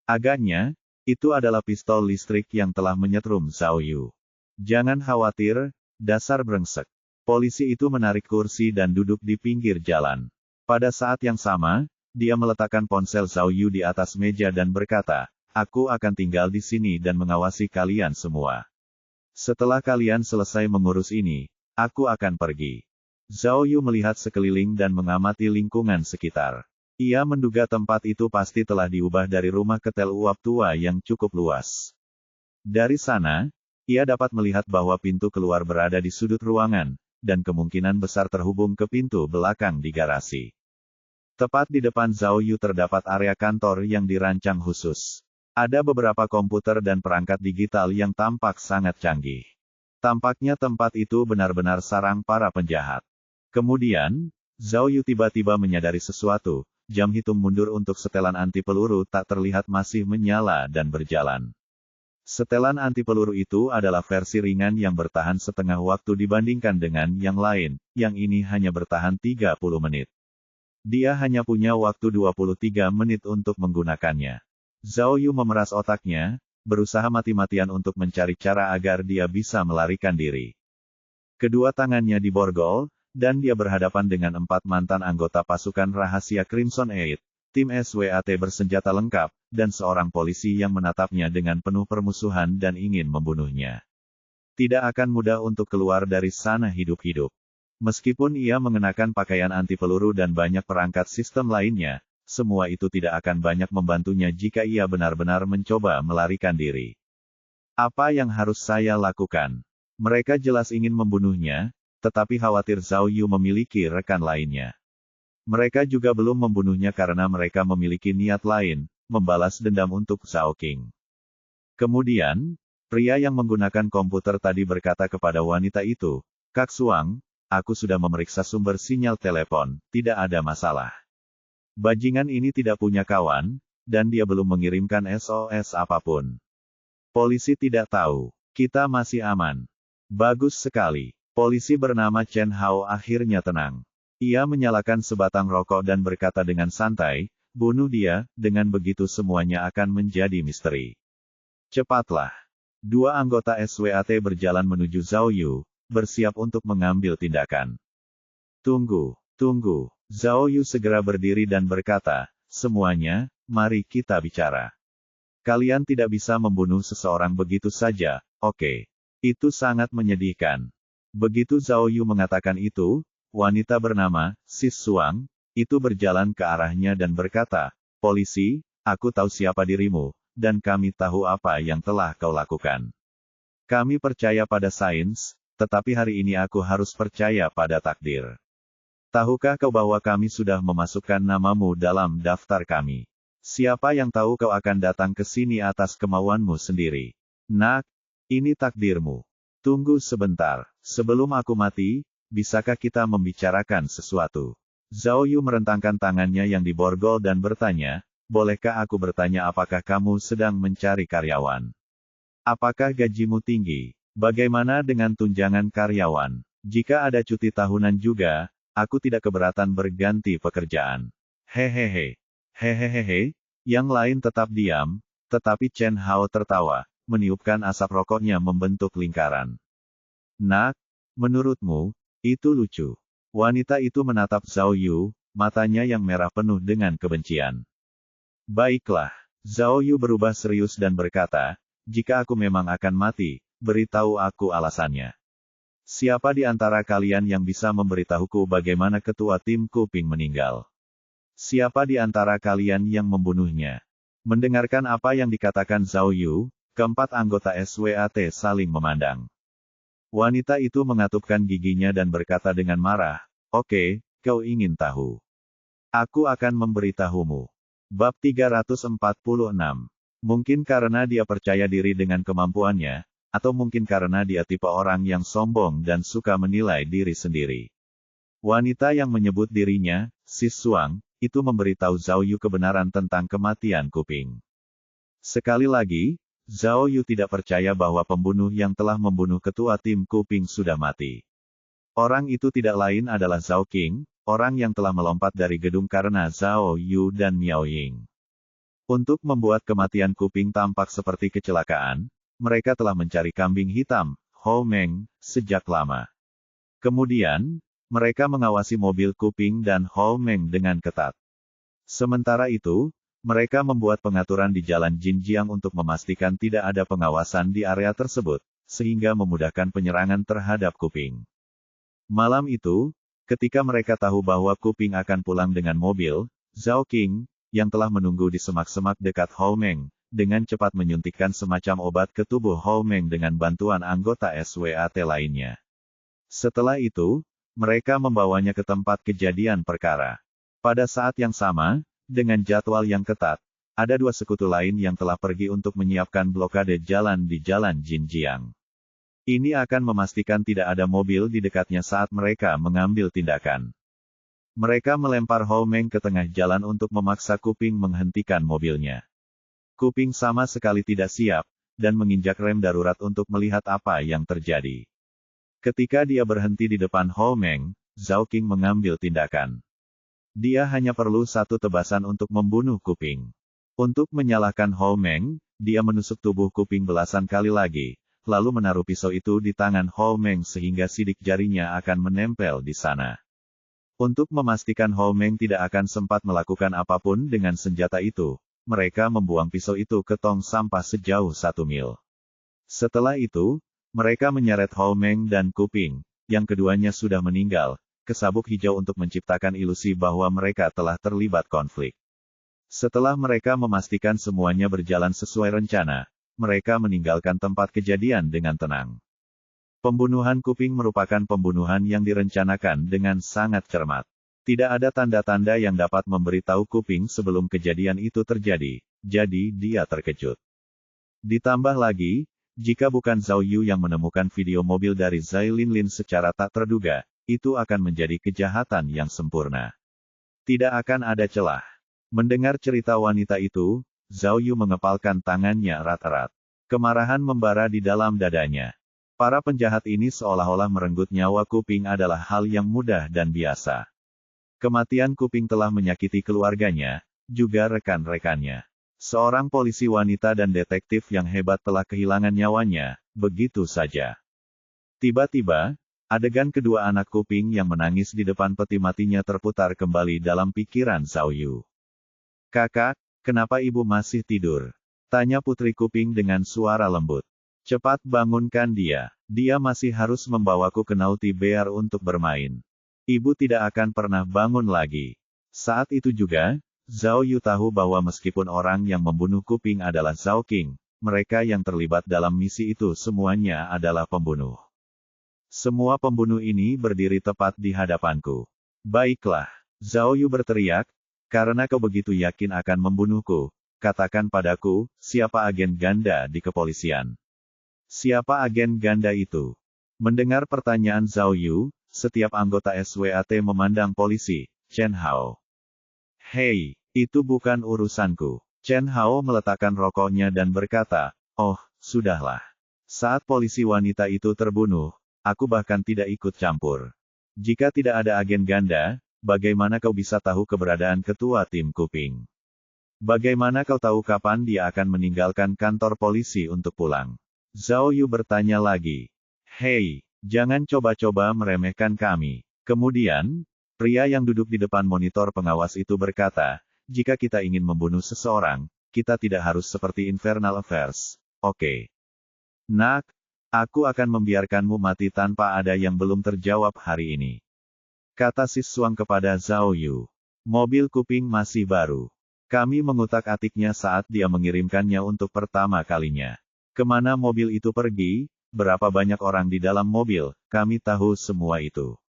[SPEAKER 1] Agaknya, itu adalah pistol listrik yang telah menyetrum Zhao Yu. Jangan khawatir, dasar brengsek. Polisi itu menarik kursi dan duduk di pinggir jalan. Pada saat yang sama, dia meletakkan ponsel Zhao Yu di atas meja dan berkata, aku akan tinggal di sini dan mengawasi kalian semua. Setelah kalian selesai mengurus ini, aku akan pergi. Zhao Yu melihat sekeliling dan mengamati lingkungan sekitar. Ia menduga tempat itu pasti telah diubah dari rumah ketel uap tua yang cukup luas. Dari sana, ia dapat melihat bahwa pintu keluar berada di sudut ruangan, dan kemungkinan besar terhubung ke pintu belakang di garasi. Tepat di depan Zhao Yu terdapat area kantor yang dirancang khusus. Ada beberapa komputer dan perangkat digital yang tampak sangat canggih. Tampaknya tempat itu benar-benar sarang para penjahat. Kemudian, Zhao Yu tiba-tiba menyadari sesuatu, jam hitung mundur untuk setelan anti peluru tak terlihat masih menyala dan berjalan. Setelan anti peluru itu adalah versi ringan yang bertahan setengah waktu dibandingkan dengan yang lain, yang ini hanya bertahan 30 menit. Dia hanya punya waktu 23 menit untuk menggunakannya. Zhao Yu memeras otaknya, berusaha mati-matian untuk mencari cara agar dia bisa melarikan diri. Kedua tangannya diborgol, dan dia berhadapan dengan 4 mantan anggota pasukan rahasia Crimson Eight, tim SWAT bersenjata lengkap, dan seorang polisi yang menatapnya dengan penuh permusuhan dan ingin membunuhnya. Tidak akan mudah untuk keluar dari sana hidup-hidup. Meskipun ia mengenakan pakaian anti peluru dan banyak perangkat sistem lainnya, semua itu tidak akan banyak membantunya jika ia benar-benar mencoba melarikan diri. Apa yang harus saya lakukan? Mereka jelas ingin membunuhnya, tetapi khawatir Zhao Yu memiliki rekan lainnya. Mereka juga belum membunuhnya karena mereka memiliki niat lain, membalas dendam untuk Zhao King. Kemudian, pria yang menggunakan komputer tadi berkata kepada wanita itu, Kak Suang, aku sudah memeriksa sumber sinyal telepon, tidak ada masalah. Bajingan ini tidak punya kawan, dan dia belum mengirimkan SOS apapun. Polisi tidak tahu. Kita masih aman. Bagus sekali. Polisi bernama Chen Hao akhirnya tenang. Ia menyalakan sebatang rokok dan berkata dengan santai, bunuh dia, dengan begitu semuanya akan menjadi misteri. Cepatlah. Dua anggota SWAT berjalan menuju Zhao Yu, bersiap untuk mengambil tindakan. Tunggu. Zhao Yu segera berdiri dan berkata, semuanya, mari kita bicara. Kalian tidak bisa membunuh seseorang begitu saja, oke. Itu sangat menyedihkan. Begitu Zhao Yu mengatakan itu, wanita bernama Sis Suang, itu berjalan ke arahnya dan berkata, polisi, aku tahu siapa dirimu, dan kami tahu apa yang telah kau lakukan. Kami percaya pada sains, tetapi hari ini aku harus percaya pada takdir. Tahukah kau bahwa kami sudah memasukkan namamu dalam daftar kami? Siapa yang tahu kau akan datang ke sini atas kemauanmu sendiri? Nak, ini takdirmu. Tunggu sebentar, sebelum aku mati, bisakah kita membicarakan sesuatu? Zhao Yu merentangkan tangannya yang diborgol dan bertanya, bolehkah aku bertanya apakah kamu sedang mencari karyawan? Apakah gajimu tinggi? Bagaimana dengan tunjangan karyawan? Jika ada cuti tahunan juga, aku tidak keberatan berganti pekerjaan. Hehehe. Hehehe. Yang lain tetap diam, tetapi Chen Hao tertawa, meniupkan asap rokoknya membentuk lingkaran. Nak, menurutmu, itu lucu. Wanita itu menatap Zhao Yu, matanya yang merah penuh dengan kebencian. Baiklah, Zhao Yu berubah serius dan berkata, jika aku memang akan mati, beritahu aku alasannya. Siapa di antara kalian yang bisa memberitahuku bagaimana ketua tim Kuping meninggal? Siapa di antara kalian yang membunuhnya? Mendengarkan apa yang dikatakan Zhao Yu, keempat anggota SWAT saling memandang. Wanita itu mengatupkan giginya dan berkata dengan marah, oke, kau ingin tahu. Aku akan memberitahumu. Bab 346. Mungkin karena dia percaya diri dengan kemampuannya, atau mungkin karena dia tipe orang yang sombong dan suka menilai diri sendiri. Wanita yang menyebut dirinya, Sis Suang, itu memberitahu Zhao Yu kebenaran tentang kematian Kuping. Sekali lagi, Zhao Yu tidak percaya bahwa pembunuh yang telah membunuh ketua tim Kuping sudah mati. Orang itu tidak lain adalah Zhao Qing, orang yang telah melompat dari gedung karena Zhao Yu dan Miao Ying. Untuk membuat kematian Kuping tampak seperti kecelakaan, mereka telah mencari kambing hitam, Hou Meng, sejak lama. Kemudian, mereka mengawasi mobil Kuping dan Hou Meng dengan ketat. Sementara itu, mereka membuat pengaturan di jalan Jinjiang untuk memastikan tidak ada pengawasan di area tersebut, sehingga memudahkan penyerangan terhadap Kuping. Malam itu, ketika mereka tahu bahwa Kuping akan pulang dengan mobil, Zhao Qing, yang telah menunggu di semak-semak dekat Hou Meng, dengan cepat menyuntikkan semacam obat ke tubuh Hou Meng dengan bantuan anggota SWAT lainnya. Setelah itu, mereka membawanya ke tempat kejadian perkara. Pada saat yang sama, dengan jadwal yang ketat, ada dua sekutu lain yang telah pergi untuk menyiapkan blokade jalan di jalan Jinjiang. Ini akan memastikan tidak ada mobil di dekatnya saat mereka mengambil tindakan. Mereka melempar Hou Meng ke tengah jalan untuk memaksa Kuping menghentikan mobilnya. Kuping sama sekali tidak siap, dan menginjak rem darurat untuk melihat apa yang terjadi. Ketika dia berhenti di depan Hou Meng, Zhao Qing mengambil tindakan. Dia hanya perlu satu tebasan untuk membunuh Kuping. Untuk menyalahkan Hou Meng, dia menusuk tubuh Kuping belasan kali lagi, lalu menaruh pisau itu di tangan Hou Meng sehingga sidik jarinya akan menempel di sana. Untuk memastikan Hou Meng tidak akan sempat melakukan apapun dengan senjata itu, mereka membuang pisau itu ke tong sampah sejauh 1 mil. Setelah itu, mereka menyeret Hou Meng dan Kuping, yang keduanya sudah meninggal, ke sabuk hijau untuk menciptakan ilusi bahwa mereka telah terlibat konflik. Setelah mereka memastikan semuanya berjalan sesuai rencana, mereka meninggalkan tempat kejadian dengan tenang. Pembunuhan Kuping merupakan pembunuhan yang direncanakan dengan sangat cermat. Tidak ada tanda-tanda yang dapat memberitahu Kuping sebelum kejadian itu terjadi, jadi dia terkejut. Ditambah lagi, jika bukan Zhao Yu yang menemukan video mobil dari Zai Linlin secara tak terduga, itu akan menjadi kejahatan yang sempurna. Tidak akan ada celah. Mendengar cerita wanita itu, Zhao Yu mengepalkan tangannya erat-erat. Kemarahan membara di dalam dadanya. Para penjahat ini seolah-olah merenggut nyawa Kuping adalah hal yang mudah dan biasa. Kematian Kuping telah menyakiti keluarganya, juga rekan-rekannya. Seorang polisi wanita dan detektif yang hebat telah kehilangan nyawanya, begitu saja. Tiba-tiba, adegan kedua anak Kuping yang menangis di depan peti matinya terputar kembali dalam pikiran Zhao Yu. Kakak, kenapa ibu masih tidur? Tanya putri Kuping dengan suara lembut. Cepat bangunkan dia. Dia masih harus membawaku ke Naughty Bear untuk bermain. Ibu tidak akan pernah bangun lagi. Saat itu juga, Zhao Yu tahu bahwa meskipun orang yang membunuh Kuping adalah Zhao Qing, mereka yang terlibat dalam misi itu semuanya adalah pembunuh. Semua pembunuh ini berdiri tepat di hadapanku. Baiklah, Zhao Yu berteriak, karena kau begitu yakin akan membunuhku, katakan padaku, siapa agen ganda di kepolisian? Siapa agen ganda itu? Mendengar pertanyaan Zhao Yu, setiap anggota SWAT memandang polisi, Chen Hao. Hei, itu bukan urusanku. Chen Hao meletakkan rokoknya dan berkata, oh, sudahlah. Saat polisi wanita itu terbunuh, aku bahkan tidak ikut campur. Jika tidak ada agen ganda, bagaimana kau bisa tahu keberadaan ketua tim Kuping? Bagaimana kau tahu kapan dia akan meninggalkan kantor polisi untuk pulang? Zhao Yu bertanya lagi. Hei, jangan coba-coba meremehkan kami. Kemudian, pria yang duduk di depan monitor pengawas itu berkata, jika kita ingin membunuh seseorang, kita tidak harus seperti Infernal Affairs, oke? Nak, aku akan membiarkanmu mati tanpa ada yang belum terjawab hari ini. Kata Siswang kepada Zhao Yu. Mobil kuping masih baru. Kami mengutak-atiknya saat dia mengirimkannya untuk pertama kalinya. Kemana mobil itu pergi, berapa banyak orang di dalam mobil, kami tahu semua itu.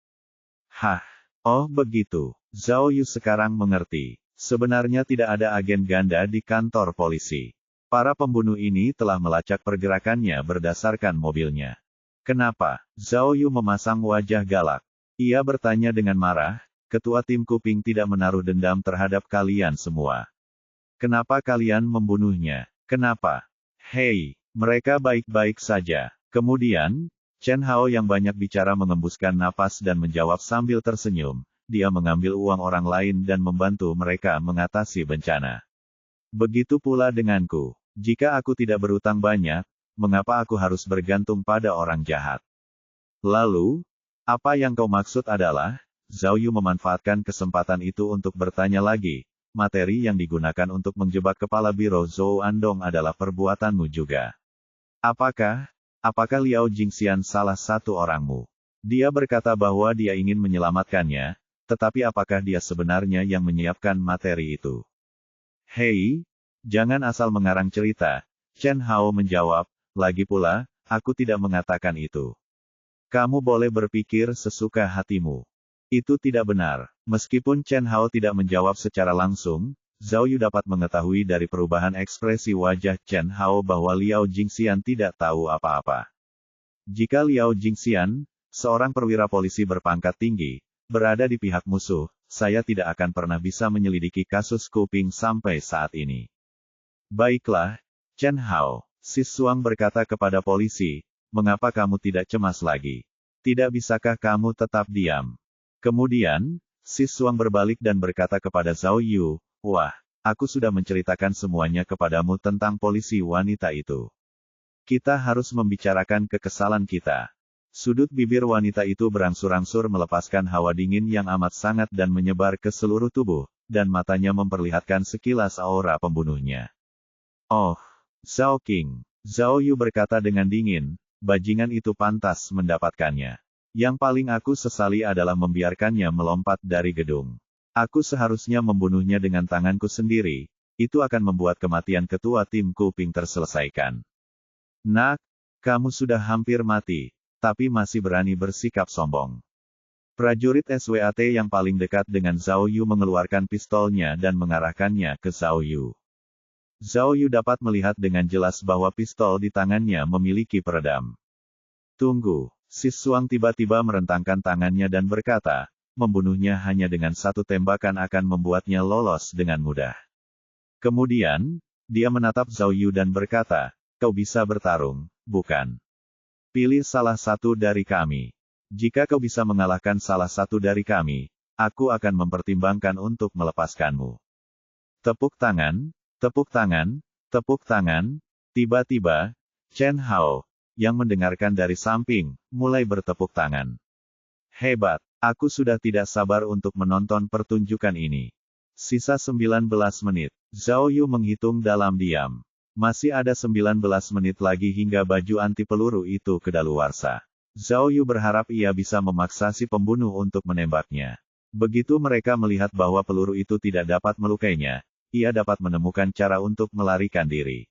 [SPEAKER 1] Hah, oh begitu. Zhao Yu sekarang mengerti. Sebenarnya tidak ada agen ganda di kantor polisi. Para pembunuh ini telah melacak pergerakannya berdasarkan mobilnya. Kenapa? Zhao Yu memasang wajah galak. Ia bertanya dengan marah, ketua tim kuping tidak menaruh dendam terhadap kalian semua. Kenapa kalian membunuhnya? Kenapa? Hei, mereka baik-baik saja. Kemudian, Chen Hao yang banyak bicara mengembuskan napas dan menjawab sambil tersenyum. Dia mengambil uang orang lain dan membantu mereka mengatasi bencana. Begitu pula denganku. Jika aku tidak berutang banyak, mengapa aku harus bergantung pada orang jahat? Lalu, apa yang kau maksud adalah, Zhao Yu memanfaatkan kesempatan itu untuk bertanya lagi, materi yang digunakan untuk menjebak kepala biro Zhou Andong adalah perbuatanmu juga. Apakah Liao Jingxian salah satu orangmu? Dia berkata bahwa dia ingin menyelamatkannya, tetapi apakah dia sebenarnya yang menyiapkan materi itu? Hei, jangan asal mengarang cerita, Chen Hao menjawab, lagi pula, aku tidak mengatakan itu. Kamu boleh berpikir sesuka hatimu. Itu tidak benar. Meskipun Chen Hao tidak menjawab secara langsung, Zhao Yu dapat mengetahui dari perubahan ekspresi wajah Chen Hao bahwa Liao Jingxian tidak tahu apa-apa. Jika Liao Jingxian, seorang perwira polisi berpangkat tinggi, berada di pihak musuh, saya tidak akan pernah bisa menyelidiki kasus kuping sampai saat ini. Baiklah, Chen Hao, Siswang berkata kepada polisi, mengapa kamu tidak cemas lagi? Tidak bisakah kamu tetap diam? Kemudian, Siswang berbalik dan berkata kepada Zhao Yu, wah, aku sudah menceritakan semuanya kepadamu tentang polisi wanita itu. Kita harus membicarakan kekesalan kita. Sudut bibir wanita itu berangsur-angsur melepaskan hawa dingin yang amat sangat dan menyebar ke seluruh tubuh, dan matanya memperlihatkan sekilas aura pembunuhnya. Oh, Zhao King. Zhao Yu berkata dengan dingin, bajingan itu pantas mendapatkannya. Yang paling aku sesali adalah membiarkannya melompat dari gedung. Aku seharusnya membunuhnya dengan tanganku sendiri, itu akan membuat kematian ketua tim kuping terselesaikan. Nak, kamu sudah hampir mati, tapi masih berani bersikap sombong. Prajurit SWAT yang paling dekat dengan Zhao Yu mengeluarkan pistolnya dan mengarahkannya ke Zhao Yu. Zhao Yu dapat melihat dengan jelas bahwa pistol di tangannya memiliki peredam. Tunggu. Siswang tiba-tiba merentangkan tangannya dan berkata, membunuhnya hanya dengan satu tembakan akan membuatnya lolos dengan mudah. Kemudian, dia menatap Zhao Yu dan berkata, kau bisa bertarung, bukan? Pilih salah satu dari kami. Jika kau bisa mengalahkan salah satu dari kami, aku akan mempertimbangkan untuk melepaskanmu. Tepuk tangan, tepuk tangan, tepuk tangan. Tiba-tiba, Chen Hao, yang mendengarkan dari samping, mulai bertepuk tangan. Hebat, aku sudah tidak sabar untuk menonton pertunjukan ini. Sisa 19 menit. Zhao Yu menghitung dalam diam. Masih ada 19 menit lagi hingga baju anti peluru itu kedaluarsa. Zhao Yu berharap ia bisa memaksa si pembunuh untuk menembaknya. Begitu mereka melihat bahwa peluru itu tidak dapat melukainya, ia dapat menemukan cara untuk melarikan diri.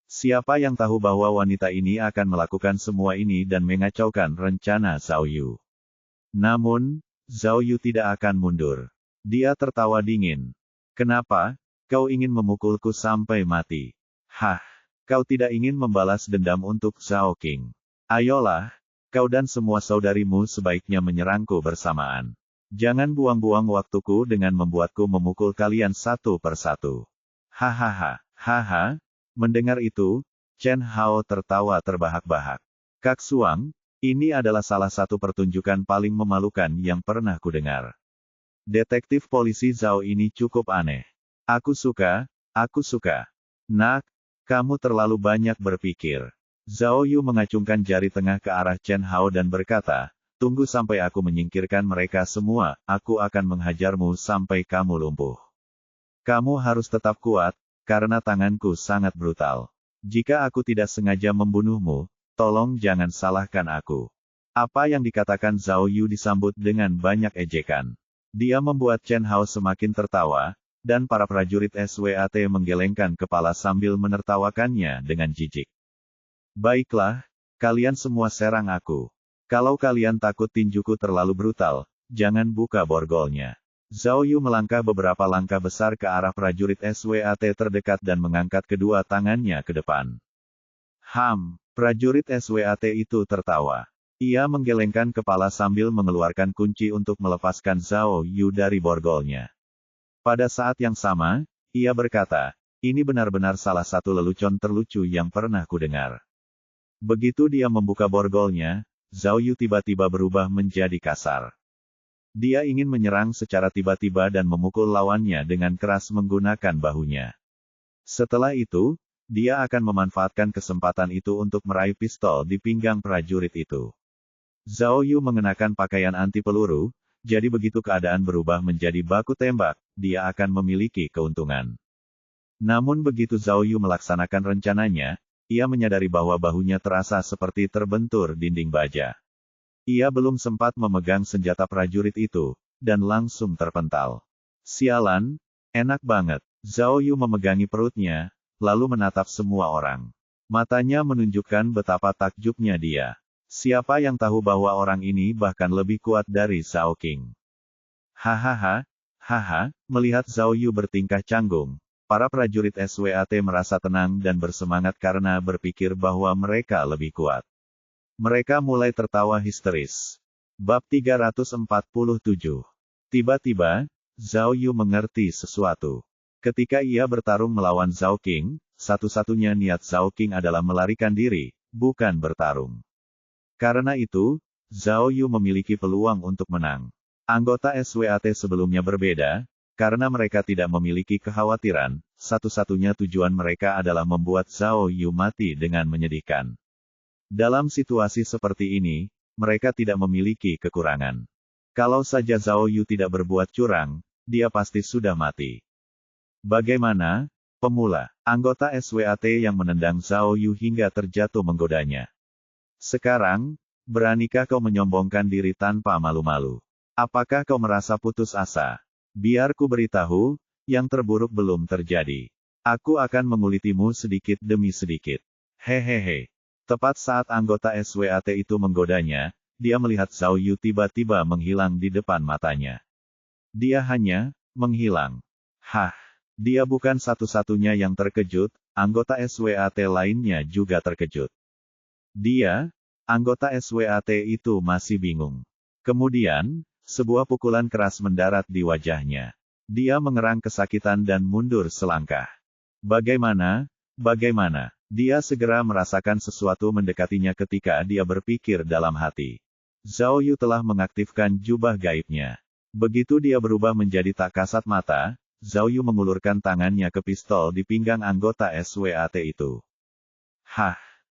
[SPEAKER 1] Siapa yang tahu bahwa wanita ini akan melakukan semua ini dan mengacaukan rencana Zhao Yu. Namun, Zhao Yu tidak akan mundur. Dia tertawa dingin. Kenapa? Kau ingin memukulku sampai mati? Hah, kau tidak ingin membalas dendam untuk Zhao King. Ayolah, kau dan semua saudarimu sebaiknya menyerangku bersamaan. Jangan buang-buang waktuku dengan membuatku memukul kalian satu persatu. Hahaha, haha. Mendengar itu, Chen Hao tertawa terbahak-bahak. Kak Suang, ini adalah salah satu pertunjukan paling memalukan yang pernah kudengar. Detektif polisi Zhao ini cukup aneh. Aku suka. Nak, kamu terlalu banyak berpikir. Zhao Yu mengacungkan jari tengah ke arah Chen Hao dan berkata, tunggu sampai aku menyingkirkan mereka semua, aku akan menghajarmu sampai kamu lumpuh. Kamu harus tetap kuat, karena tanganku sangat brutal. Jika aku tidak sengaja membunuhmu, tolong jangan salahkan aku. Apa yang dikatakan Zhao Yu disambut dengan banyak ejekan. Dia membuat Chen Hao semakin tertawa, dan para prajurit SWAT menggelengkan kepala sambil menertawakannya dengan jijik. Baiklah, kalian semua serang aku. Kalau kalian takut tinjuku terlalu brutal, jangan buka borgolnya. Zhao Yu melangkah beberapa langkah besar ke arah prajurit SWAT terdekat dan mengangkat kedua tangannya ke depan. Prajurit SWAT itu tertawa. Ia menggelengkan kepala sambil mengeluarkan kunci untuk melepaskan Zhao Yu dari borgolnya. Pada saat yang sama, ia berkata, ini benar-benar salah satu lelucon terlucu yang pernah kudengar. Begitu dia membuka borgolnya, Zhao Yu tiba-tiba berubah menjadi kasar. Dia ingin menyerang secara tiba-tiba dan memukul lawannya dengan keras menggunakan bahunya. Setelah itu, dia akan memanfaatkan kesempatan itu untuk meraih pistol di pinggang prajurit itu. Zhao Yu mengenakan pakaian anti peluru, jadi begitu keadaan berubah menjadi baku tembak, dia akan memiliki keuntungan. Namun begitu Zhao Yu melaksanakan rencananya, ia menyadari bahwa bahunya terasa seperti terbentur dinding baja. Ia belum sempat memegang senjata prajurit itu, dan langsung terpental. Sialan, enak banget. Zhao Yu memegangi perutnya, lalu menatap semua orang. Matanya menunjukkan betapa takjubnya dia. Siapa yang tahu bahwa orang ini bahkan lebih kuat dari Zhao King. Hahaha, melihat Zhao Yu bertingkah canggung, para prajurit SWAT merasa tenang dan bersemangat karena berpikir bahwa mereka lebih kuat. Mereka mulai tertawa histeris. Bab 347. Tiba-tiba, Zhao Yu mengerti sesuatu. Ketika ia bertarung melawan Zhao King, satu-satunya niat Zhao King adalah melarikan diri, bukan bertarung. Karena itu, Zhao Yu memiliki peluang untuk menang. Anggota SWAT sebelumnya berbeda, karena mereka tidak memiliki kekhawatiran, satu-satunya tujuan mereka adalah membuat Zhao Yu mati dengan menyedihkan. Dalam situasi seperti ini, mereka tidak memiliki kekurangan. Kalau saja Zhao Yu tidak berbuat curang, dia pasti sudah mati. Bagaimana, pemula? Anggota SWAT yang menendang Zhao Yu hingga terjatuh menggodanya. Sekarang, beranikah kau menyombongkan diri tanpa malu-malu? Apakah kau merasa putus asa? Biar ku beritahu, yang terburuk belum terjadi. Aku akan mengulitimu sedikit demi sedikit. Hehehe. Tepat saat anggota SWAT itu menggodanya, dia melihat Zhao Yu tiba-tiba menghilang di depan matanya. Dia hanya menghilang. Dia bukan satu-satunya yang terkejut, anggota SWAT lainnya juga terkejut. Anggota SWAT itu masih bingung. Kemudian, sebuah pukulan keras mendarat di wajahnya. Dia mengerang kesakitan dan mundur selangkah. Bagaimana? Dia segera merasakan sesuatu mendekatinya ketika dia berpikir dalam hati. Zhao Yu telah mengaktifkan jubah gaibnya. Begitu dia berubah menjadi tak kasat mata, Zhao Yu mengulurkan tangannya ke pistol di pinggang anggota SWAT itu.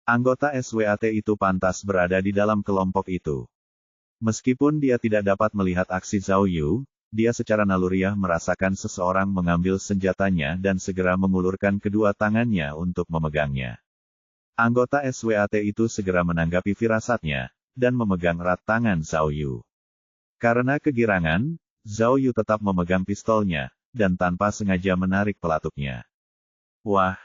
[SPEAKER 1] Anggota SWAT itu pantas berada di dalam kelompok itu. Meskipun dia tidak dapat melihat aksi Zhao Yu, dia secara naluriah merasakan seseorang mengambil senjatanya dan segera mengulurkan kedua tangannya untuk memegangnya. Anggota SWAT itu segera menanggapi firasatnya, dan memegang erat tangan Zhao Yu. Karena kegirangan, Zhao Yu tetap memegang pistolnya, dan tanpa sengaja menarik pelatuknya. Wah,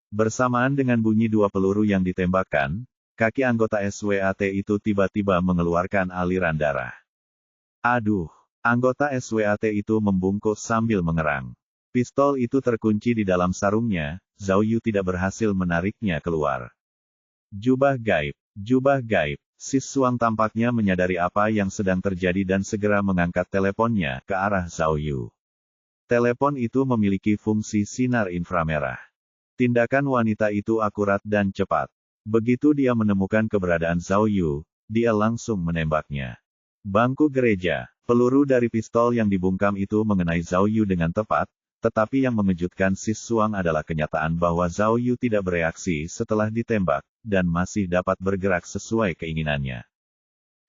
[SPEAKER 1] bersamaan dengan bunyi dua peluru yang ditembakkan, kaki anggota SWAT itu tiba-tiba mengeluarkan aliran darah. Aduh! Anggota SWAT itu membungkuk sambil mengerang. Pistol itu terkunci di dalam sarungnya, Zhao Yu tidak berhasil menariknya keluar. Jubah gaib. Sis Suang tampaknya menyadari apa yang sedang terjadi dan segera mengangkat teleponnya ke arah Zhao Yu. Telepon itu memiliki fungsi sinar inframerah. Tindakan wanita itu akurat dan cepat. Begitu dia menemukan keberadaan Zhao Yu, dia langsung menembaknya. Bangku gereja. Peluru dari pistol yang dibungkam itu mengenai Zhao Yu dengan tepat, tetapi yang mengejutkan Sis Suang adalah kenyataan bahwa Zhao Yu tidak bereaksi setelah ditembak, dan masih dapat bergerak sesuai keinginannya.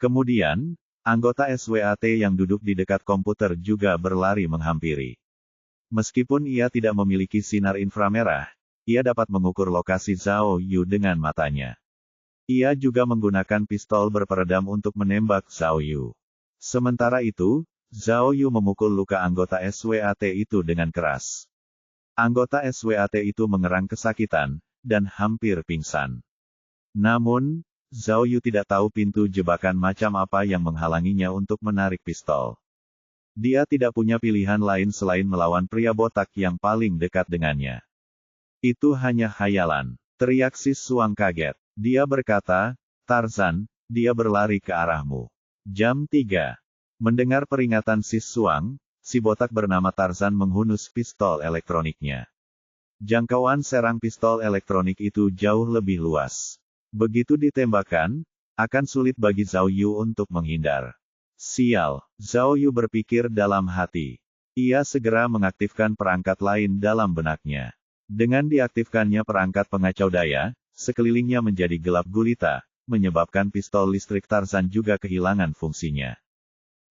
[SPEAKER 1] Kemudian, anggota SWAT yang duduk di dekat komputer juga berlari menghampiri. Meskipun ia tidak memiliki sinar inframerah, ia dapat mengukur lokasi Zhao Yu dengan matanya. Ia juga menggunakan pistol berperedam untuk menembak Zhao Yu. Sementara itu, Zhao Yu memukul luka anggota SWAT itu dengan keras. Anggota SWAT itu mengerang kesakitan, dan hampir pingsan. Namun, Zhao Yu tidak tahu pintu jebakan macam apa yang menghalanginya untuk menarik pistol. Dia tidak punya pilihan lain selain melawan pria botak yang paling dekat dengannya. Itu hanya khayalan, teriak Sis Suang kaget. Dia berkata, Tarzan, dia berlari ke arahmu. Jam 3. Mendengar peringatan Sis Suang, si botak bernama Tarzan menghunus pistol elektroniknya. Jangkauan serang pistol elektronik itu jauh lebih luas. Begitu ditembakkan, akan sulit bagi Zhao Yu untuk menghindar. Sial, Zhao Yu berpikir dalam hati. Ia segera mengaktifkan perangkat lain dalam benaknya. Dengan diaktifkannya perangkat pengacau daya, sekelilingnya menjadi gelap gulita, menyebabkan pistol listrik Tarzan juga kehilangan fungsinya.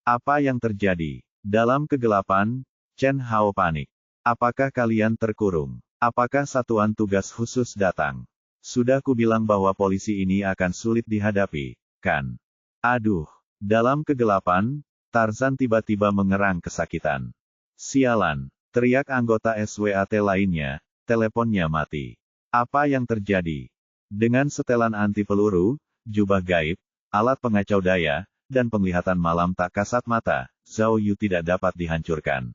[SPEAKER 1] Apa yang terjadi? Dalam kegelapan, Chen Hao panik. Apakah kalian terkurung? Apakah satuan tugas khusus datang? Sudah kubilang bahwa polisi ini akan sulit dihadapi, kan? Aduh. Dalam kegelapan, Tarzan tiba-tiba mengerang kesakitan. Sialan, teriak anggota SWAT lainnya, teleponnya mati. Apa yang terjadi? Dengan setelan anti peluru, jubah gaib, alat pengacau daya, dan penglihatan malam tak kasat mata, Zhao Yu tidak dapat dihancurkan.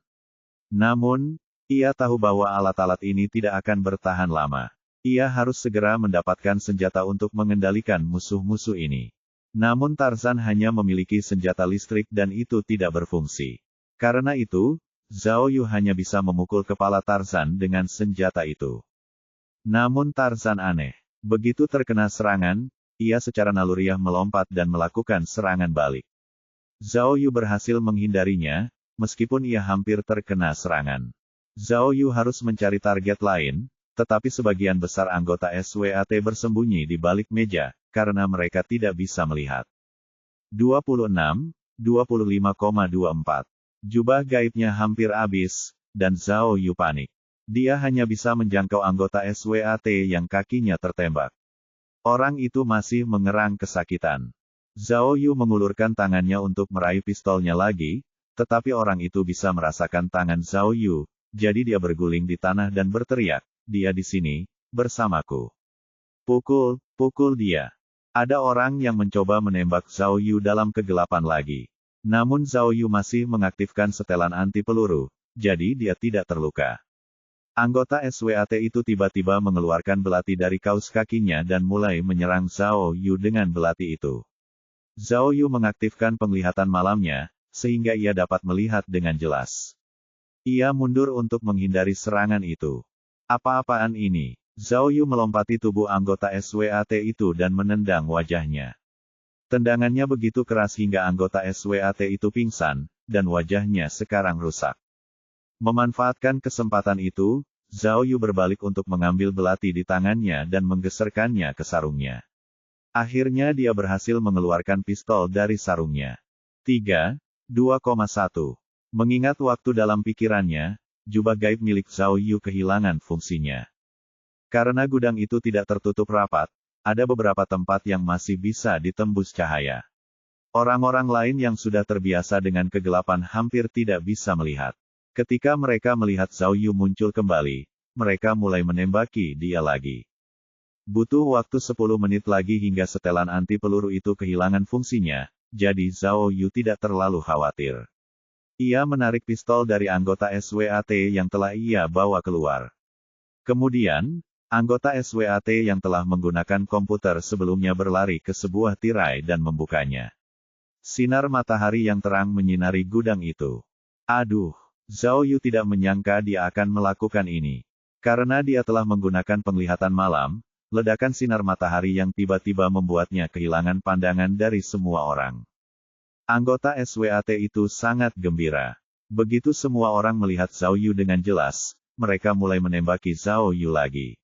[SPEAKER 1] Namun, ia tahu bahwa alat-alat ini tidak akan bertahan lama. Ia harus segera mendapatkan senjata untuk mengendalikan musuh-musuh ini. Namun Tarzan hanya memiliki senjata listrik dan itu tidak berfungsi. Karena itu, Zhao Yu hanya bisa memukul kepala Tarzan dengan senjata itu. Namun Tarzan aneh. Begitu terkena serangan, ia secara naluriah melompat dan melakukan serangan balik. Zhao Yu berhasil menghindarinya, meskipun ia hampir terkena serangan. Zhao Yu harus mencari target lain, tetapi sebagian besar anggota SWAT bersembunyi di balik meja, karena mereka tidak bisa melihat. 26, 25,24. Jubah gaibnya hampir habis, dan Zhao Yu panik. Dia hanya bisa menjangkau anggota SWAT yang kakinya tertembak. Orang itu masih mengerang kesakitan. Zhao Yu mengulurkan tangannya untuk meraih pistolnya lagi, tetapi orang itu bisa merasakan tangan Zhao Yu, jadi dia berguling di tanah dan berteriak, dia di sini, bersamaku. Pukul dia. Ada orang yang mencoba menembak Zhao Yu dalam kegelapan lagi. Namun Zhao Yu masih mengaktifkan setelan anti peluru, jadi dia tidak terluka. Anggota SWAT itu tiba-tiba mengeluarkan belati dari kaus kakinya dan mulai menyerang Zhao Yu dengan belati itu. Zhao Yu mengaktifkan penglihatan malamnya, sehingga ia dapat melihat dengan jelas. Ia mundur untuk menghindari serangan itu. Apa-apaan ini? Zhao Yu melompati tubuh anggota SWAT itu dan menendang wajahnya. Tendangannya begitu keras hingga anggota SWAT itu pingsan, dan wajahnya sekarang rusak. Memanfaatkan kesempatan itu, Zhao Yu berbalik untuk mengambil belati di tangannya dan menggeserkannya ke sarungnya. Akhirnya dia berhasil mengeluarkan pistol dari sarungnya. 3, 2,1. Mengingat waktu dalam pikirannya, jubah gaib milik Zhao Yu kehilangan fungsinya. Karena gudang itu tidak tertutup rapat, ada beberapa tempat yang masih bisa ditembus cahaya. Orang-orang lain yang sudah terbiasa dengan kegelapan hampir tidak bisa melihat. Ketika mereka melihat Zhao Yu muncul kembali, mereka mulai menembaki dia lagi. Butuh waktu 10 menit lagi hingga setelan anti peluru itu kehilangan fungsinya, jadi Zhao Yu tidak terlalu khawatir. Ia menarik pistol dari anggota SWAT yang telah ia bawa keluar. Kemudian, anggota SWAT yang telah menggunakan komputer sebelumnya berlari ke sebuah tirai dan membukanya. Sinar matahari yang terang menyinari gudang itu. Aduh, Zhao Yu tidak menyangka dia akan melakukan ini. Karena dia telah menggunakan penglihatan malam, ledakan sinar matahari yang tiba-tiba membuatnya kehilangan pandangan dari semua orang. Anggota SWAT itu sangat gembira. Begitu semua orang melihat Zhao Yu dengan jelas, mereka mulai menembaki Zhao Yu lagi.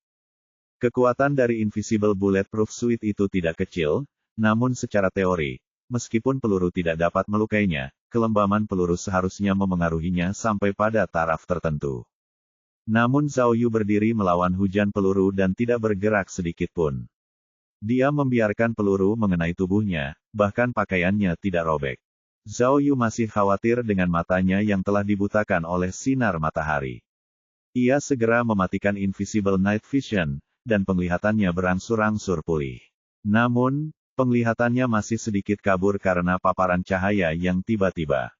[SPEAKER 1] Kekuatan dari Invisible Bulletproof Suit itu tidak kecil, namun secara teori, meskipun peluru tidak dapat melukainya, kelembaman peluru seharusnya memengaruhinya sampai pada taraf tertentu. Namun Zhao Yu berdiri melawan hujan peluru dan tidak bergerak sedikit pun. Dia membiarkan peluru mengenai tubuhnya, bahkan pakaiannya tidak robek. Zhao Yu masih khawatir dengan matanya yang telah dibutakan oleh sinar matahari. Ia segera mematikan Invisible Night Vision, dan penglihatannya berangsur-angsur pulih. Namun, penglihatannya masih sedikit kabur karena paparan cahaya yang tiba-tiba.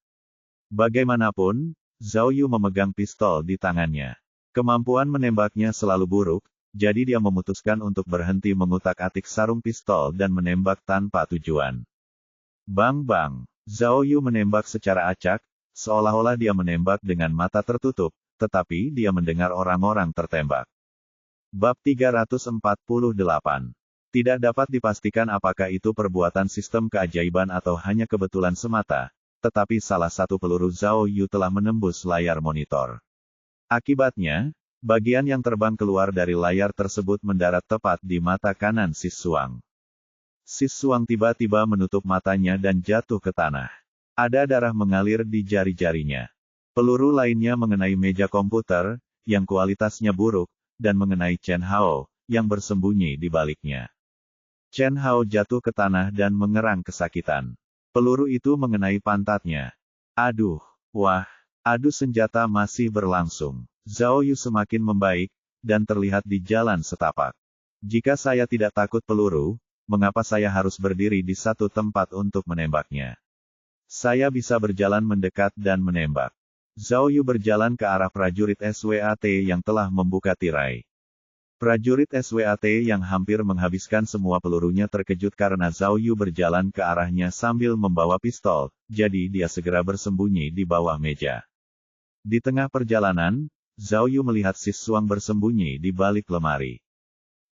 [SPEAKER 1] Bagaimanapun, Zhao Yu memegang pistol di tangannya. Kemampuan menembaknya selalu buruk, jadi dia memutuskan untuk berhenti mengutak-atik sarung pistol dan menembak tanpa tujuan. Bang-bang, Zhao Yu menembak secara acak, seolah-olah dia menembak dengan mata tertutup, tetapi dia mendengar orang-orang tertembak. Bab 348. Tidak dapat dipastikan apakah itu perbuatan sistem keajaiban atau hanya kebetulan semata, tetapi salah satu peluru Zhao Yu telah menembus layar monitor. Akibatnya, bagian yang terbang keluar dari layar tersebut mendarat tepat di mata kanan Sissuang. Sissuang tiba-tiba menutup matanya dan jatuh ke tanah. Ada darah mengalir di jari-jarinya. Peluru lainnya mengenai meja komputer, yang kualitasnya buruk, dan mengenai Chen Hao, yang bersembunyi di baliknya. Chen Hao jatuh ke tanah dan mengerang kesakitan. Peluru itu mengenai pantatnya. Aduh, wah. Adu senjata masih berlangsung. Zhao Yu semakin membaik, dan terlihat di jalan setapak. Jika saya tidak takut peluru, mengapa saya harus berdiri di satu tempat untuk menembaknya? Saya bisa berjalan mendekat dan menembak. Zhao Yu berjalan ke arah prajurit SWAT yang telah membuka tirai. Prajurit SWAT yang hampir menghabiskan semua pelurunya terkejut karena Zhao Yu berjalan ke arahnya sambil membawa pistol, jadi dia segera bersembunyi di bawah meja. Di tengah perjalanan, Zhao Yu melihat Sissuang bersembunyi di balik lemari.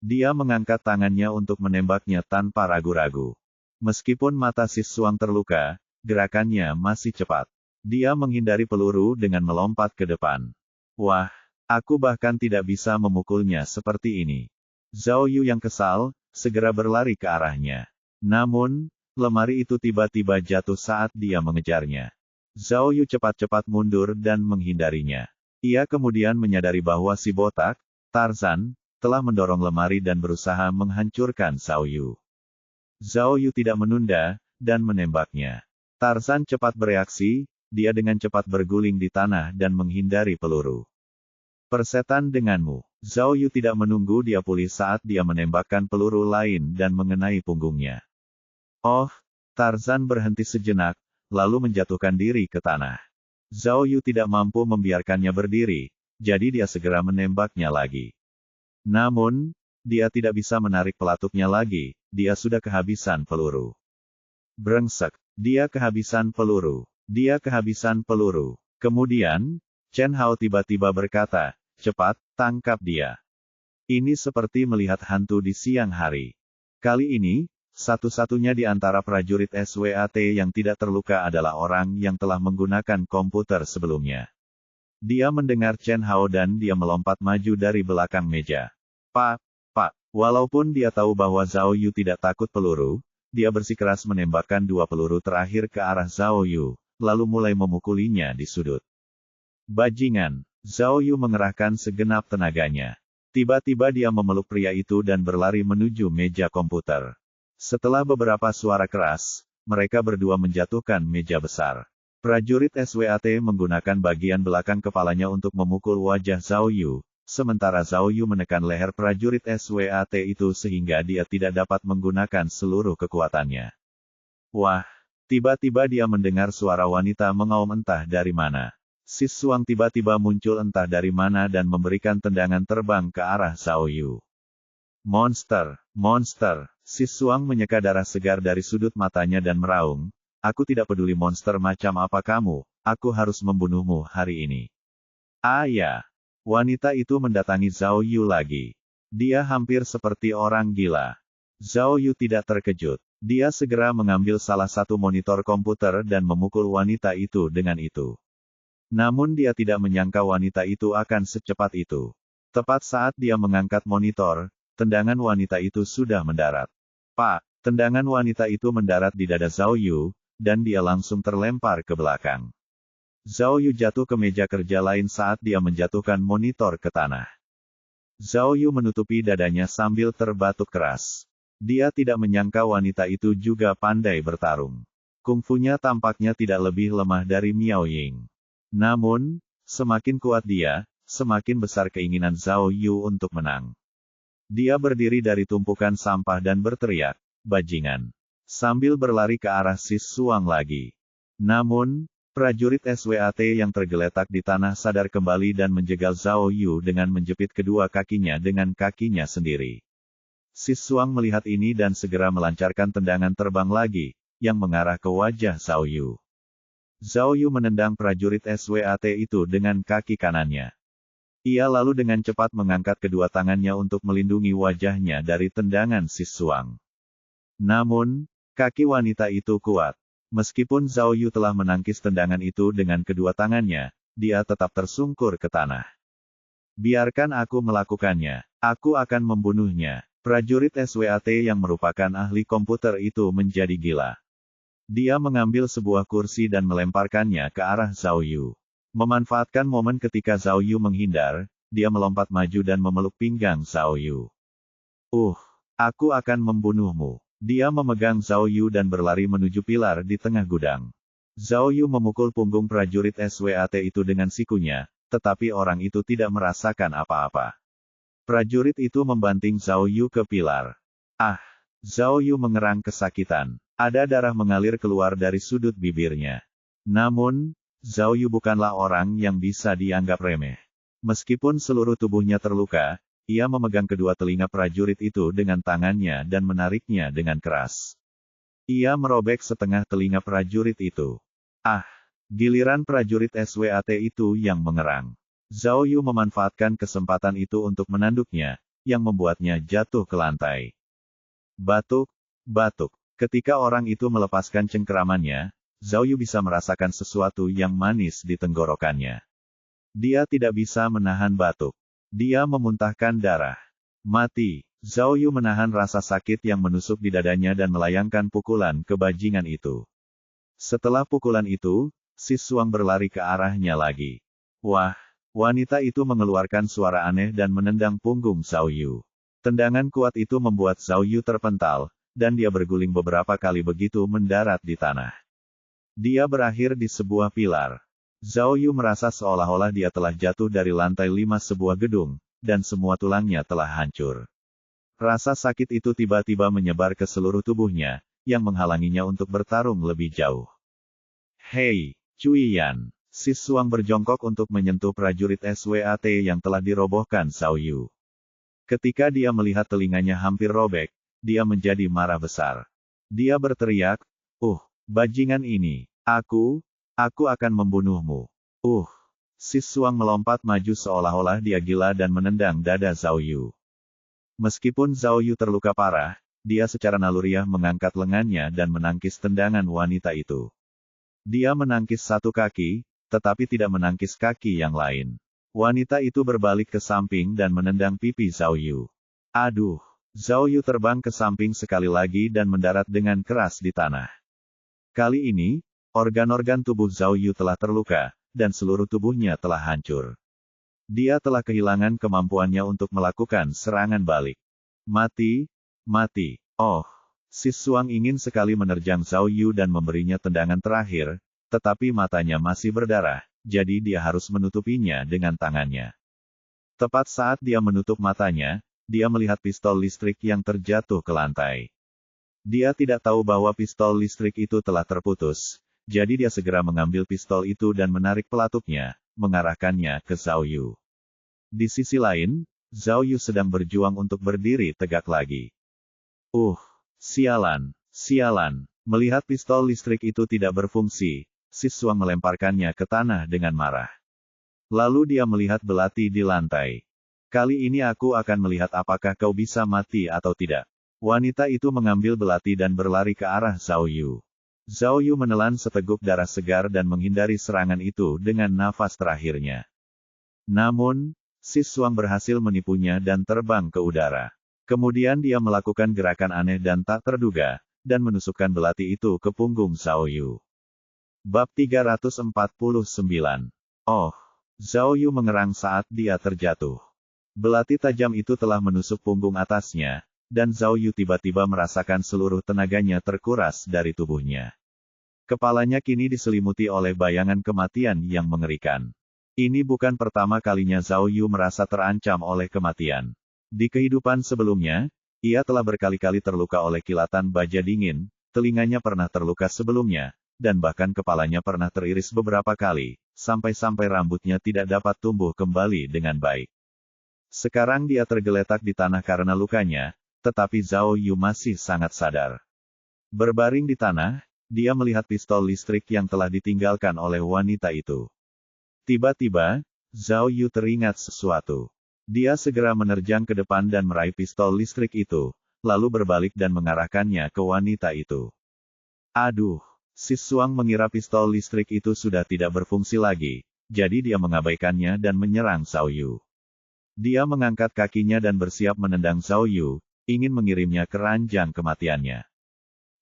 [SPEAKER 1] Dia mengangkat tangannya untuk menembaknya tanpa ragu-ragu. Meskipun mata Sissuang terluka, gerakannya masih cepat. Dia menghindari peluru dengan melompat ke depan. Wah, aku bahkan tidak bisa memukulnya seperti ini. Zhao Yu yang kesal, segera berlari ke arahnya. Namun, lemari itu tiba-tiba jatuh saat dia mengejarnya. Zhao Yu cepat-cepat mundur dan menghindarinya. Ia kemudian menyadari bahwa si botak, Tarzan, telah mendorong lemari dan berusaha menghancurkan Zhao Yu. Zhao Yu tidak menunda, dan menembaknya. Tarzan cepat bereaksi, dia dengan cepat berguling di tanah dan menghindari peluru. Persetan denganmu. Zhao Yu tidak menunggu dia pulih saat dia menembakkan peluru lain dan mengenai punggungnya. Oh, Tarzan berhenti sejenak, lalu menjatuhkan diri ke tanah. Zhao Yu tidak mampu membiarkannya berdiri, jadi dia segera menembaknya lagi. Namun, dia tidak bisa menarik pelatuknya lagi, dia sudah kehabisan peluru. Brengsek, dia kehabisan peluru. Dia kehabisan peluru. Kemudian, Chen Hao tiba-tiba berkata, cepat, tangkap dia. Ini seperti melihat hantu di siang hari. Kali ini, satu-satunya di antara prajurit SWAT yang tidak terluka adalah orang yang telah menggunakan komputer sebelumnya. Dia mendengar Chen Hao dan dia melompat maju dari belakang meja. Pak, walaupun dia tahu bahwa Zhao Yu tidak takut peluru, dia bersikeras menembakkan 2 peluru terakhir ke arah Zhao Yu, lalu mulai memukulinya di sudut. Bajingan, Zhao Yu mengerahkan segenap tenaganya. Tiba-tiba dia memeluk pria itu dan berlari menuju meja komputer. Setelah beberapa suara keras, mereka berdua menjatuhkan meja besar. Prajurit SWAT menggunakan bagian belakang kepalanya untuk memukul wajah Zhao Yu, sementara Zhao Yu menekan leher prajurit SWAT itu sehingga dia tidak dapat menggunakan seluruh kekuatannya. Wah, tiba-tiba dia mendengar suara wanita mengaum entah dari mana. Sissuang tiba-tiba muncul entah dari mana dan memberikan tendangan terbang ke arah Zhao Yu. Monster, monster, Sissuang menyeka darah segar dari sudut matanya dan meraung, aku tidak peduli monster macam apa kamu, aku harus membunuhmu hari ini. Ah ya, wanita itu mendatangi Zhao Yu lagi. Dia hampir seperti orang gila. Zhao Yu tidak terkejut. Dia segera mengambil salah satu monitor komputer dan memukul wanita itu dengan itu. Namun dia tidak menyangka wanita itu akan secepat itu. Tepat saat dia mengangkat monitor, tendangan wanita itu sudah mendarat. Pak, tendangan wanita itu mendarat di dada Zhao Yu, dan dia langsung terlempar ke belakang. Zhao Yu jatuh ke meja kerja lain saat dia menjatuhkan monitor ke tanah. Zhao Yu menutupi dadanya sambil terbatuk keras. Dia tidak menyangka wanita itu juga pandai bertarung. Kungfunya tampaknya tidak lebih lemah dari Miao Ying. Namun, semakin kuat dia, semakin besar keinginan Zhao Yu untuk menang. Dia berdiri dari tumpukan sampah dan berteriak, "Bajingan!" sambil berlari ke arah Sis Suang lagi. Namun, prajurit SWAT yang tergeletak di tanah sadar kembali dan menjegal Zhao Yu dengan menjepit kedua kakinya dengan kakinya sendiri. Sis Suang melihat ini dan segera melancarkan tendangan terbang lagi, yang mengarah ke wajah Zhao Yu. Zhao Yu menendang prajurit SWAT itu dengan kaki kanannya. Ia lalu dengan cepat mengangkat kedua tangannya untuk melindungi wajahnya dari tendangan Sis Suang. Namun, kaki wanita itu kuat. Meskipun Zhao Yu telah menangkis tendangan itu dengan kedua tangannya, dia tetap tersungkur ke tanah. "Biarkan aku melakukannya. Aku akan membunuhnya." Prajurit SWAT yang merupakan ahli komputer itu menjadi gila. Dia mengambil sebuah kursi dan melemparkannya ke arah Zhao Yu. Memanfaatkan momen ketika Zhao Yu menghindar, dia melompat maju dan memeluk pinggang Zhao Yu. Aku akan membunuhmu." Dia memegang Zhao Yu dan berlari menuju pilar di tengah gudang. Zhao Yu memukul punggung prajurit SWAT itu dengan sikunya, tetapi orang itu tidak merasakan apa-apa. Prajurit itu membanting Zhao Yu ke pilar. Zhao Yu mengerang kesakitan. Ada darah mengalir keluar dari sudut bibirnya. Namun, Zhao Yu bukanlah orang yang bisa dianggap remeh. Meskipun seluruh tubuhnya terluka, ia memegang kedua telinga prajurit itu dengan tangannya dan menariknya dengan keras. Ia merobek setengah telinga prajurit itu. Giliran prajurit SWAT itu yang mengerang. Zhao Yu memanfaatkan kesempatan itu untuk menanduknya, yang membuatnya jatuh ke lantai. Batuk, batuk. Ketika orang itu melepaskan cengkeramannya, Zhao Yu bisa merasakan sesuatu yang manis di tenggorokannya. Dia tidak bisa menahan batuk. Dia memuntahkan darah. Mati. Zhao Yu menahan rasa sakit yang menusuk di dadanya dan melayangkan pukulan ke bajingan itu. Setelah pukulan itu, Sis Suang berlari ke arahnya lagi. Wah! Wanita itu mengeluarkan suara aneh dan menendang punggung Zhao Yu. Tendangan kuat itu membuat Zhao Yu terpental, dan dia berguling beberapa kali begitu mendarat di tanah. Dia berakhir di sebuah pilar. Zhao Yu merasa seolah-olah dia telah jatuh dari lantai 5 sebuah gedung, dan semua tulangnya telah hancur. Rasa sakit itu tiba-tiba menyebar ke seluruh tubuhnya, yang menghalanginya untuk bertarung lebih jauh. "Hei, Cuiyan!" Sis Suang berjongkok untuk menyentuh prajurit SWAT yang telah dirobohkan Zhao Yu. Ketika dia melihat telinganya hampir robek, dia menjadi marah besar. Dia berteriak, bajingan ini! Aku akan membunuhmu!" Sis Suang melompat maju seolah-olah dia gila dan menendang dada Zhao Yu. Meskipun Zhao Yu terluka parah, dia secara naluriah mengangkat lengannya dan menangkis tendangan wanita itu. Dia menangkis satu kaki, tetapi tidak menangkis kaki yang lain. Wanita itu berbalik ke samping dan menendang pipi Zhao Yu. Zhao Yu terbang ke samping sekali lagi dan mendarat dengan keras di tanah. Kali ini, organ-organ tubuh Zhao Yu telah terluka, dan seluruh tubuhnya telah hancur. Dia telah kehilangan kemampuannya untuk melakukan serangan balik. Mati! Sis Suang ingin sekali menerjang Zhao Yu dan memberinya tendangan terakhir, tetapi matanya masih berdarah, jadi dia harus menutupinya dengan tangannya. Tepat saat dia menutup matanya, dia melihat pistol listrik yang terjatuh ke lantai. Dia tidak tahu bahwa pistol listrik itu telah terputus, jadi dia segera mengambil pistol itu dan menarik pelatupnya, mengarahkannya ke Zhao Yu. Di sisi lain, Zhao Yu sedang berjuang untuk berdiri tegak lagi. Sialan! Melihat pistol listrik itu tidak berfungsi, Sis Suang melemparkannya ke tanah dengan marah. Lalu dia melihat belati di lantai. "Kali ini aku akan melihat apakah kau bisa mati atau tidak." Wanita itu mengambil belati dan berlari ke arah Zhao Yu. Zhao Yu menelan seteguk darah segar dan menghindari serangan itu dengan nafas terakhirnya. Namun, Sis Suang berhasil menipunya dan terbang ke udara. Kemudian dia melakukan gerakan aneh dan tak terduga, dan menusukkan belati itu ke punggung Zhao Yu. Bab 349. Oh, Zhao Yu mengerang saat dia terjatuh. Belati tajam itu telah menusuk punggung atasnya, dan Zhao Yu tiba-tiba merasakan seluruh tenaganya terkuras dari tubuhnya. Kepalanya kini diselimuti oleh bayangan kematian yang mengerikan. Ini bukan pertama kalinya Zhao Yu merasa terancam oleh kematian. Di kehidupan sebelumnya, ia telah berkali-kali terluka oleh kilatan baja dingin, telinganya pernah terluka sebelumnya, dan bahkan kepalanya pernah teriris beberapa kali, sampai-sampai rambutnya tidak dapat tumbuh kembali dengan baik. Sekarang dia tergeletak di tanah karena lukanya, tetapi Zhao Yu masih sangat sadar. Berbaring di tanah, dia melihat pistol listrik yang telah ditinggalkan oleh wanita itu. Tiba-tiba, Zhao Yu teringat sesuatu. Dia segera menerjang ke depan dan meraih pistol listrik itu, lalu berbalik dan mengarahkannya ke wanita itu. Aduh! Sissuang mengira pistol listrik itu sudah tidak berfungsi lagi, jadi dia mengabaikannya dan menyerang Zhao Yu. Dia mengangkat kakinya dan bersiap menendang Zhao Yu, ingin mengirimnya ke ranjang kematiannya.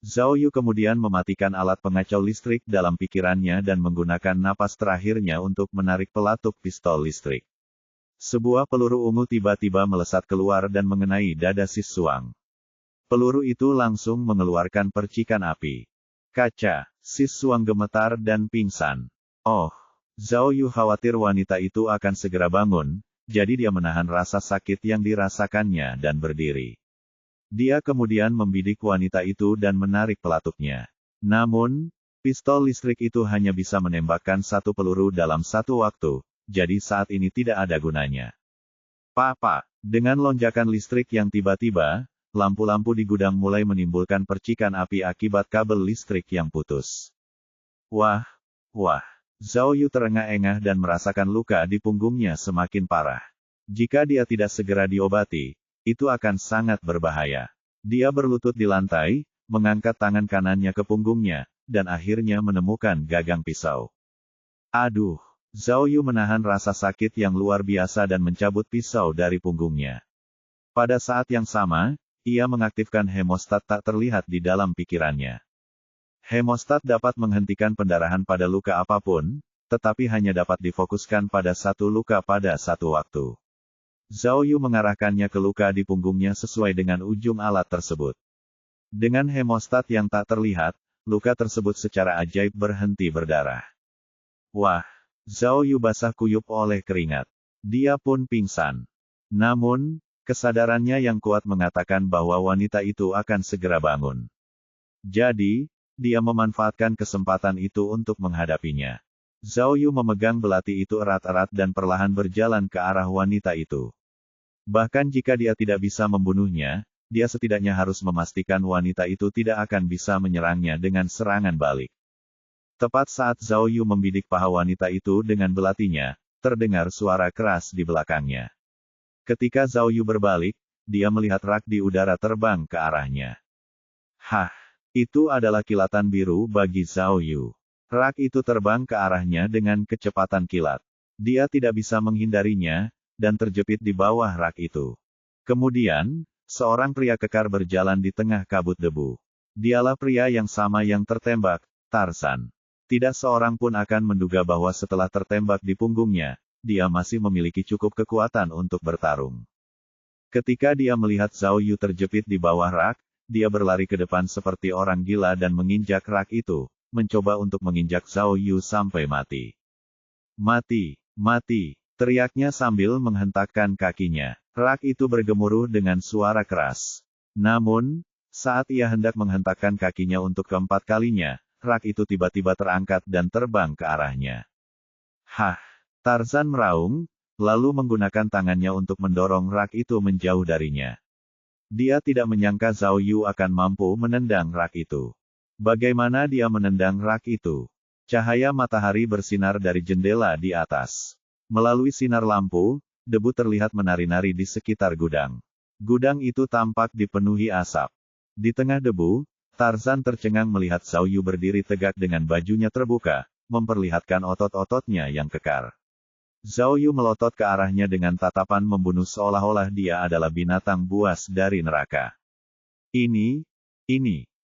[SPEAKER 1] Zhao Yu kemudian mematikan alat pengacau listrik dalam pikirannya dan menggunakan napas terakhirnya untuk menarik pelatuk pistol listrik. Sebuah peluru ungu tiba-tiba melesat keluar dan mengenai dada Sissuang. Peluru itu langsung mengeluarkan percikan api. Kaca, Sissuang gemetar dan pingsan. Oh, Zhao Yu khawatir wanita itu akan segera bangun, jadi dia menahan rasa sakit yang dirasakannya dan berdiri. Dia kemudian membidik wanita itu dan menarik pelatuknya. Namun, pistol listrik itu hanya bisa menembakkan satu peluru dalam satu waktu, jadi saat ini tidak ada gunanya. Papa, dengan lonjakan listrik yang tiba-tiba, lampu-lampu di gudang mulai menimbulkan percikan api akibat kabel listrik yang putus. Wah, Zhao Yu terengah-engah dan merasakan luka di punggungnya semakin parah. Jika dia tidak segera diobati, itu akan sangat berbahaya. Dia berlutut di lantai, mengangkat tangan kanannya ke punggungnya, dan akhirnya menemukan gagang pisau. Aduh! Zhao Yu menahan rasa sakit yang luar biasa dan mencabut pisau dari punggungnya. Pada saat yang sama, ia mengaktifkan hemostat tak terlihat di dalam pikirannya. Hemostat dapat menghentikan pendarahan pada luka apapun, tetapi hanya dapat difokuskan pada satu luka pada satu waktu. Zhao Yu mengarahkannya ke luka di punggungnya sesuai dengan ujung alat tersebut. Dengan hemostat yang tak terlihat, luka tersebut secara ajaib berhenti berdarah. Wah! Zhao Yu basah kuyup oleh keringat. Dia pun pingsan. Namun, kesadarannya yang kuat mengatakan bahwa wanita itu akan segera bangun. Jadi, dia memanfaatkan kesempatan itu untuk menghadapinya. Zhao Yu memegang belati itu erat-erat dan perlahan berjalan ke arah wanita itu. Bahkan jika dia tidak bisa membunuhnya, dia setidaknya harus memastikan wanita itu tidak akan bisa menyerangnya dengan serangan balik. Tepat saat Zhao Yu membidik paha wanita itu dengan belatinya, terdengar suara keras di belakangnya. Ketika Zhao Yu berbalik, dia melihat rak di udara terbang ke arahnya. Hah! Itu adalah kilatan biru bagi Zhao Yu. Rak itu terbang ke arahnya dengan kecepatan kilat. Dia tidak bisa menghindarinya, dan terjepit di bawah rak itu. Kemudian, seorang pria kekar berjalan di tengah kabut debu. Dialah pria yang sama yang tertembak, Tarzan. Tidak seorang pun akan menduga bahwa setelah tertembak di punggungnya, dia masih memiliki cukup kekuatan untuk bertarung. Ketika dia melihat Zhao Yu terjepit di bawah rak, dia berlari ke depan seperti orang gila dan menginjak rak itu, mencoba untuk menginjak Zhao Yu sampai mati. Mati, mati, teriaknya sambil menghentakkan kakinya. Rak itu bergemuruh dengan suara keras. Namun, saat ia hendak menghentakkan kakinya untuk keempat kalinya, rak itu tiba-tiba terangkat dan terbang ke arahnya. Hah! Tarzan meraung, lalu menggunakan tangannya untuk mendorong rak itu menjauh darinya. Dia tidak menyangka Zhao Yu akan mampu menendang rak itu. Bagaimana dia menendang rak itu? Cahaya matahari bersinar dari jendela di atas. Melalui sinar lampu, debu terlihat menari-nari di sekitar gudang. Gudang itu tampak dipenuhi asap. Di tengah debu, Tarzan tercengang melihat Zhao Yu berdiri tegak dengan bajunya terbuka, memperlihatkan otot-ototnya yang kekar. Zhao Yu melotot ke arahnya dengan tatapan membunuh seolah-olah dia adalah binatang buas dari neraka. Ini,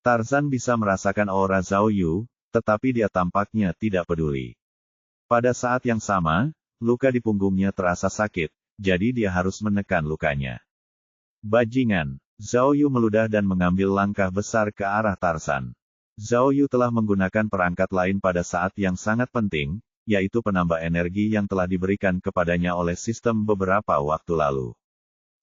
[SPEAKER 1] Tarzan bisa merasakan aura Zhao Yu, tetapi dia tampaknya tidak peduli. Pada saat yang sama, luka di punggungnya terasa sakit, jadi dia harus menekan lukanya. Bajingan! Zhao Yu meludah dan mengambil langkah besar ke arah Tarzan. Zhao Yu telah menggunakan perangkat lain pada saat yang sangat penting, yaitu penambah energi yang telah diberikan kepadanya oleh sistem beberapa waktu lalu.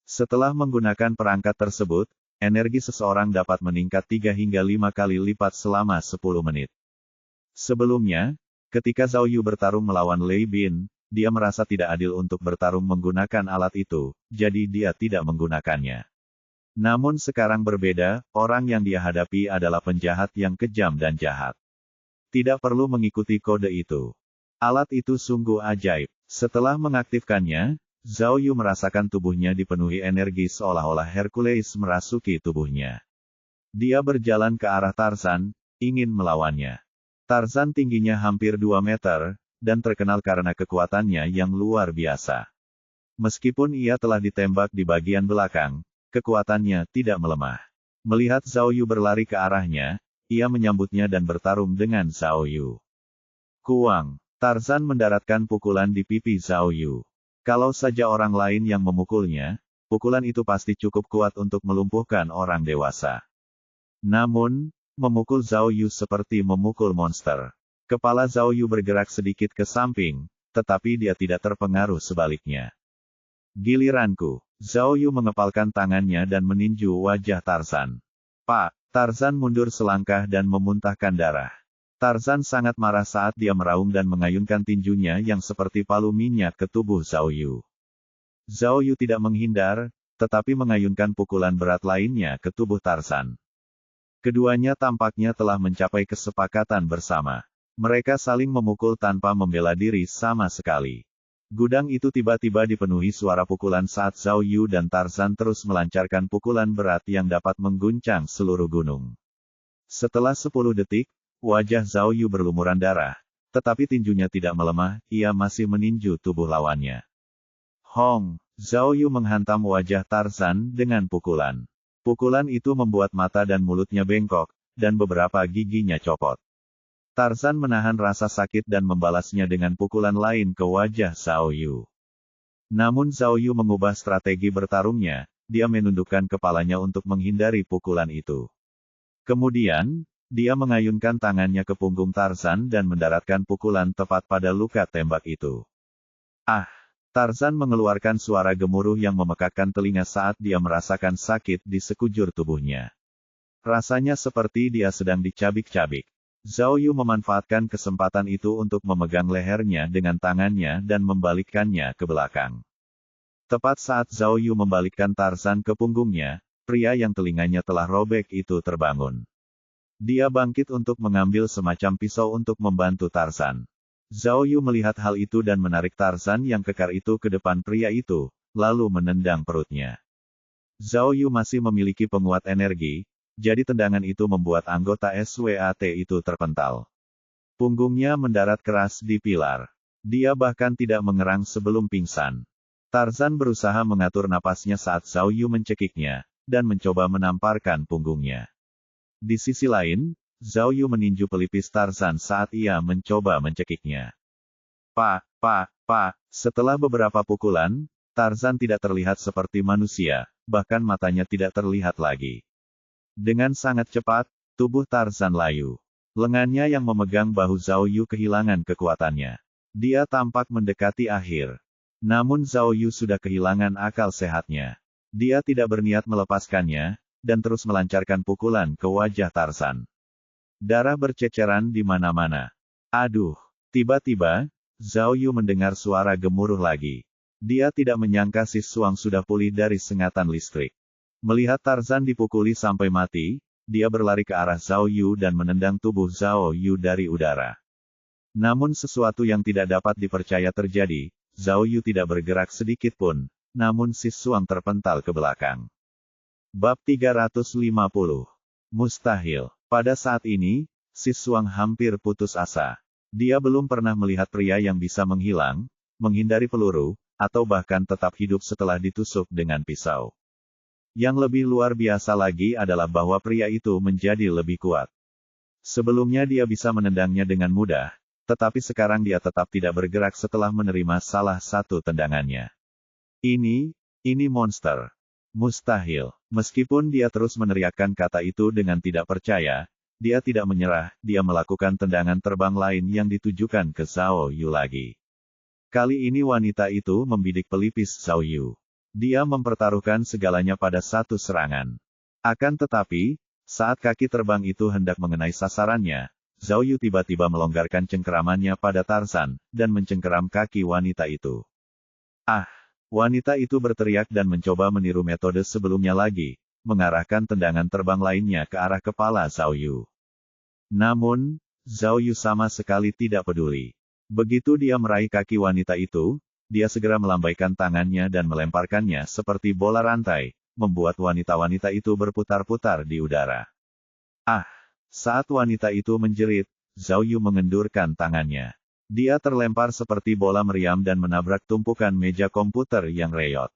[SPEAKER 1] Setelah menggunakan perangkat tersebut, energi seseorang dapat meningkat 3 hingga 5 kali lipat selama 10 menit. Sebelumnya, ketika Zhao Yu bertarung melawan Lei Bin, dia merasa tidak adil untuk bertarung menggunakan alat itu, jadi dia tidak menggunakannya. Namun sekarang berbeda, orang yang dia hadapi adalah penjahat yang kejam dan jahat. Tidak perlu mengikuti kode itu. Alat itu sungguh ajaib. Setelah mengaktifkannya, Zhao Yu merasakan tubuhnya dipenuhi energi seolah-olah Hercules merasuki tubuhnya. Dia berjalan ke arah Tarzan, ingin melawannya. Tarzan tingginya hampir 2 meter, dan terkenal karena kekuatannya yang luar biasa. Meskipun ia telah ditembak di bagian belakang, kekuatannya tidak melemah. Melihat Zhao Yu berlari ke arahnya, ia menyambutnya dan bertarung dengan Zhao Yu. Kuang! Tarzan mendaratkan pukulan di pipi Zhao Yu. Kalau saja orang lain yang memukulnya, pukulan itu pasti cukup kuat untuk melumpuhkan orang dewasa. Namun, memukul Zhao Yu seperti memukul monster. Kepala Zhao Yu bergerak sedikit ke samping, tetapi dia tidak terpengaruh sebaliknya. Giliranku. Zhao Yu mengepalkan tangannya dan meninju wajah Tarzan. Pak! Tarzan mundur selangkah dan memuntahkan darah. Tarzan sangat marah saat dia meraung dan mengayunkan tinjunya yang seperti palu minyak ke tubuh Zhao Yu. Zhao Yu tidak menghindar, tetapi mengayunkan pukulan berat lainnya ke tubuh Tarzan. Keduanya tampaknya telah mencapai kesepakatan bersama. Mereka saling memukul tanpa membela diri sama sekali. Gudang itu tiba-tiba dipenuhi suara pukulan saat Zhao Yu dan Tarzan terus melancarkan pukulan berat yang dapat mengguncang seluruh gunung. Setelah 10 detik, wajah Zhao Yu berlumuran darah, tetapi tinjunya tidak melemah, ia masih meninju tubuh lawannya. Hong! Zhao Yu menghantam wajah Tarzan dengan pukulan. Pukulan itu membuat mata dan mulutnya bengkok, dan beberapa giginya copot. Tarzan menahan rasa sakit dan membalasnya dengan pukulan lain ke wajah Zhao Yu. Namun Zhao Yu mengubah strategi bertarungnya, dia menundukkan kepalanya untuk menghindari pukulan itu. Kemudian, dia mengayunkan tangannya ke punggung Tarzan dan mendaratkan pukulan tepat pada luka tembak itu. Ah! Tarzan mengeluarkan suara gemuruh yang memekakkan telinga saat dia merasakan sakit di sekujur tubuhnya. Rasanya seperti dia sedang dicabik-cabik. Zhao Yu memanfaatkan kesempatan itu untuk memegang lehernya dengan tangannya dan membalikkannya ke belakang. Tepat saat Zhao Yu membalikkan Tarzan ke punggungnya, pria yang telinganya telah robek itu terbangun. Dia bangkit untuk mengambil semacam pisau untuk membantu Tarzan. Zhao Yu melihat hal itu dan menarik Tarzan yang kekar itu ke depan pria itu, lalu menendang perutnya. Zhao Yu masih memiliki penguat energi, jadi tendangan itu membuat anggota SWAT itu terpental. Punggungnya mendarat keras di pilar. Dia bahkan tidak mengerang sebelum pingsan. Tarzan berusaha mengatur napasnya saat Zhao Yu mencekiknya, dan mencoba menamparkan punggungnya. Di sisi lain, Zhao Yu meninju pelipis Tarzan saat ia mencoba mencekiknya. Pak! Setelah beberapa pukulan, Tarzan tidak terlihat seperti manusia, bahkan matanya tidak terlihat lagi. Dengan sangat cepat, tubuh Tarzan layu. Lengannya yang memegang bahu Zhao Yu kehilangan kekuatannya. Dia tampak mendekati akhir. Namun Zhao Yu sudah kehilangan akal sehatnya. Dia tidak berniat melepaskannya, dan terus melancarkan pukulan ke wajah Tarzan. Darah berceceran di mana-mana. Aduh! Tiba-tiba, Zhao Yu mendengar suara gemuruh lagi. Dia tidak menyangka si Suang sudah pulih dari sengatan listrik. Melihat Tarzan dipukuli sampai mati, dia berlari ke arah Zhao Yu dan menendang tubuh Zhao Yu dari udara. Namun sesuatu yang tidak dapat dipercaya terjadi, Zhao Yu tidak bergerak sedikit pun, namun si Suang terpental ke belakang. Bab 350. Mustahil. Pada saat ini, si Suang hampir putus asa. Dia belum pernah melihat pria yang bisa menghilang, menghindari peluru, atau bahkan tetap hidup setelah ditusuk dengan pisau. Yang lebih luar biasa lagi adalah bahwa pria itu menjadi lebih kuat. Sebelumnya dia bisa menendangnya dengan mudah, tetapi sekarang dia tetap tidak bergerak setelah menerima salah satu tendangannya. Ini monster. Mustahil. Meskipun dia terus meneriakkan kata itu dengan tidak percaya, dia tidak menyerah, dia melakukan tendangan terbang lain yang ditujukan ke Zhao Yu lagi. Kali ini wanita itu membidik pelipis Zhao Yu. Dia mempertaruhkan segalanya pada satu serangan. Akan tetapi, saat kaki terbang itu hendak mengenai sasarannya, Zhao Yu tiba-tiba melonggarkan cengkeramannya pada Tarzan, dan mencengkeram kaki wanita itu. Ah! Wanita itu berteriak dan mencoba meniru metode sebelumnya lagi, mengarahkan tendangan terbang lainnya ke arah kepala Zhao Yu. Namun, Zhao Yu sama sekali tidak peduli. Begitu dia meraih kaki wanita itu, dia segera melambaikan tangannya dan melemparkannya seperti bola rantai, membuat wanita-wanita itu berputar-putar di udara. Ah! Saat wanita itu menjerit, Zhao Yu mengendurkan tangannya. Dia terlempar seperti bola meriam dan menabrak tumpukan meja komputer yang reyot.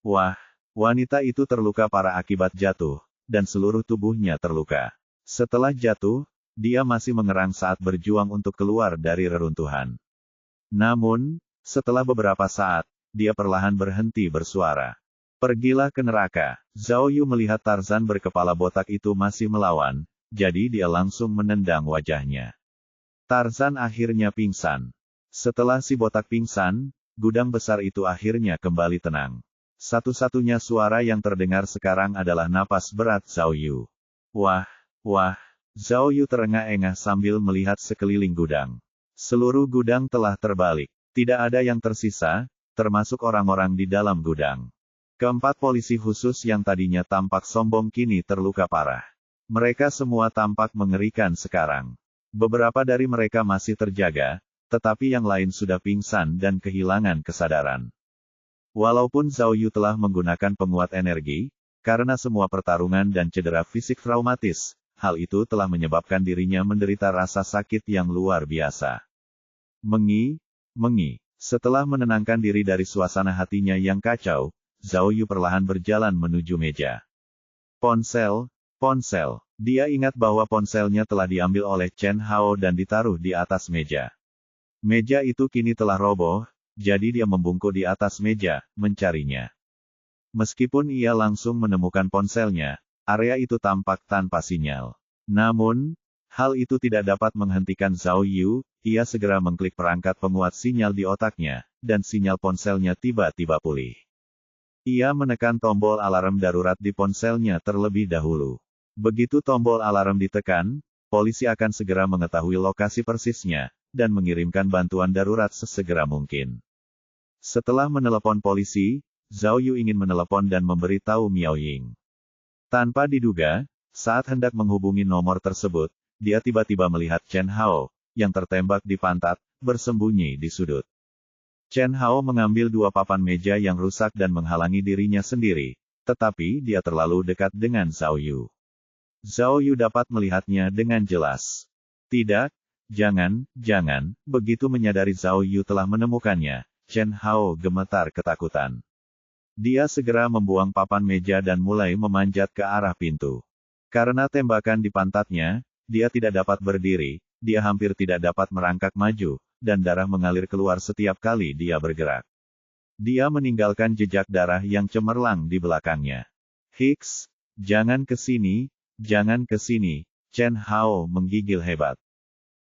[SPEAKER 1] Wah, wanita itu terluka parah akibat jatuh, dan seluruh tubuhnya terluka. Setelah jatuh, dia masih mengerang saat berjuang untuk keluar dari reruntuhan. Namun, setelah beberapa saat, dia perlahan berhenti bersuara. Pergilah ke neraka. Zhao Yu melihat Tarzan berkepala botak itu masih melawan, jadi dia langsung menendang wajahnya. Tarzan akhirnya pingsan. Setelah si botak pingsan, gudang besar itu akhirnya kembali tenang. Satu-satunya suara yang terdengar sekarang adalah napas berat Zhao Yu. Wah! Zhao Yu terengah-engah sambil melihat sekeliling gudang. Seluruh gudang telah terbalik. Tidak ada yang tersisa, termasuk orang-orang di dalam gudang. Keempat polisi khusus yang tadinya tampak sombong kini terluka parah. Mereka semua tampak mengerikan sekarang. Beberapa dari mereka masih terjaga, tetapi yang lain sudah pingsan dan kehilangan kesadaran. Walaupun Zhao Yu telah menggunakan penguat energi, karena semua pertarungan dan cedera fisik traumatis, hal itu telah menyebabkan dirinya menderita rasa sakit yang luar biasa. Mengi. Setelah menenangkan diri dari suasana hatinya yang kacau, Zhao Yu perlahan berjalan menuju meja. Ponsel. Dia ingat bahwa ponselnya telah diambil oleh Chen Hao dan ditaruh di atas meja. Meja itu kini telah roboh, jadi dia membungkuk di atas meja, mencarinya. Meskipun ia langsung menemukan ponselnya, area itu tampak tanpa sinyal. Namun, hal itu tidak dapat menghentikan Zhao Yu, ia segera mengklik perangkat penguat sinyal di otaknya, dan sinyal ponselnya tiba-tiba pulih. Ia menekan tombol alarm darurat di ponselnya terlebih dahulu. Begitu tombol alarm ditekan, polisi akan segera mengetahui lokasi persisnya, dan mengirimkan bantuan darurat sesegera mungkin. Setelah menelepon polisi, Zhao Yu ingin menelepon dan memberitahu Miao Ying. Tanpa diduga, saat hendak menghubungi nomor tersebut, dia tiba-tiba melihat Chen Hao, yang tertembak di pantat, bersembunyi di sudut. Chen Hao mengambil dua papan meja yang rusak dan menghalangi dirinya sendiri, tetapi dia terlalu dekat dengan Zhao Yu. Zhao Yu dapat melihatnya dengan jelas. Tidak, jangan, begitu menyadari Zhao Yu telah menemukannya, Chen Hao gemetar ketakutan. Dia segera membuang papan meja dan mulai memanjat ke arah pintu. Karena tembakan di pantatnya, dia tidak dapat berdiri, dia hampir tidak dapat merangkak maju, dan darah mengalir keluar setiap kali dia bergerak. Dia meninggalkan jejak darah yang cemerlang di belakangnya. Hiks, jangan ke sini, Chen Hao menggigil hebat.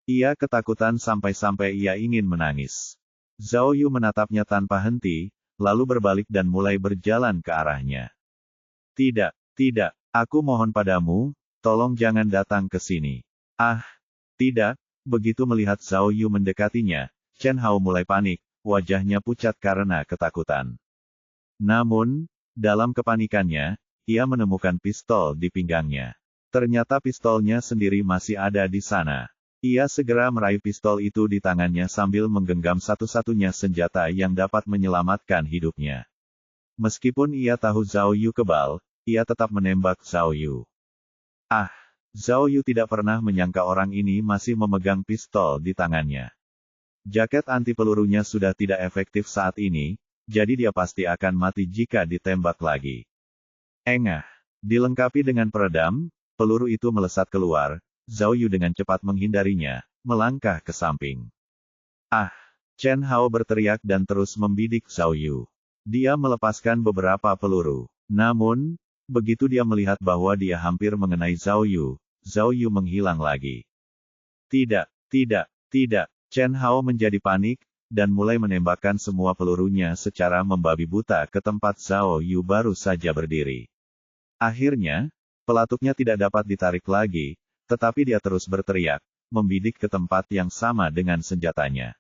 [SPEAKER 1] Ia ketakutan sampai-sampai ia ingin menangis. Zhao Yu menatapnya tanpa henti, lalu berbalik dan mulai berjalan ke arahnya. Tidak, aku mohon padamu, tolong jangan datang ke sini. Ah, tidak, begitu melihat Zhao Yu mendekatinya, Chen Hao mulai panik, wajahnya pucat karena ketakutan. Namun, dalam kepanikannya, ia menemukan pistol di pinggangnya. Ternyata pistolnya sendiri masih ada di sana. Ia segera meraih pistol itu di tangannya sambil menggenggam satu-satunya senjata yang dapat menyelamatkan hidupnya. Meskipun ia tahu Zhao Yu kebal, ia tetap menembak Zhao Yu. Ah, Zhao Yu tidak pernah menyangka orang ini masih memegang pistol di tangannya. Jaket anti pelurunya sudah tidak efektif saat ini, jadi dia pasti akan mati jika ditembak lagi. Engah, dilengkapi dengan peredam, peluru itu melesat keluar, Zhao Yu dengan cepat menghindarinya, melangkah ke samping. Ah! Chen Hao berteriak dan terus membidik Zhao Yu. Dia melepaskan beberapa peluru. Namun, begitu dia melihat bahwa dia hampir mengenai Zhao Yu menghilang lagi. Tidak, tidak, tidak. Chen Hao menjadi panik, dan mulai menembakkan semua pelurunya secara membabi buta ke tempat Zhao Yu baru saja berdiri. Akhirnya, pelatuknya tidak dapat ditarik lagi, tetapi dia terus berteriak, membidik ke tempat yang sama dengan senjatanya.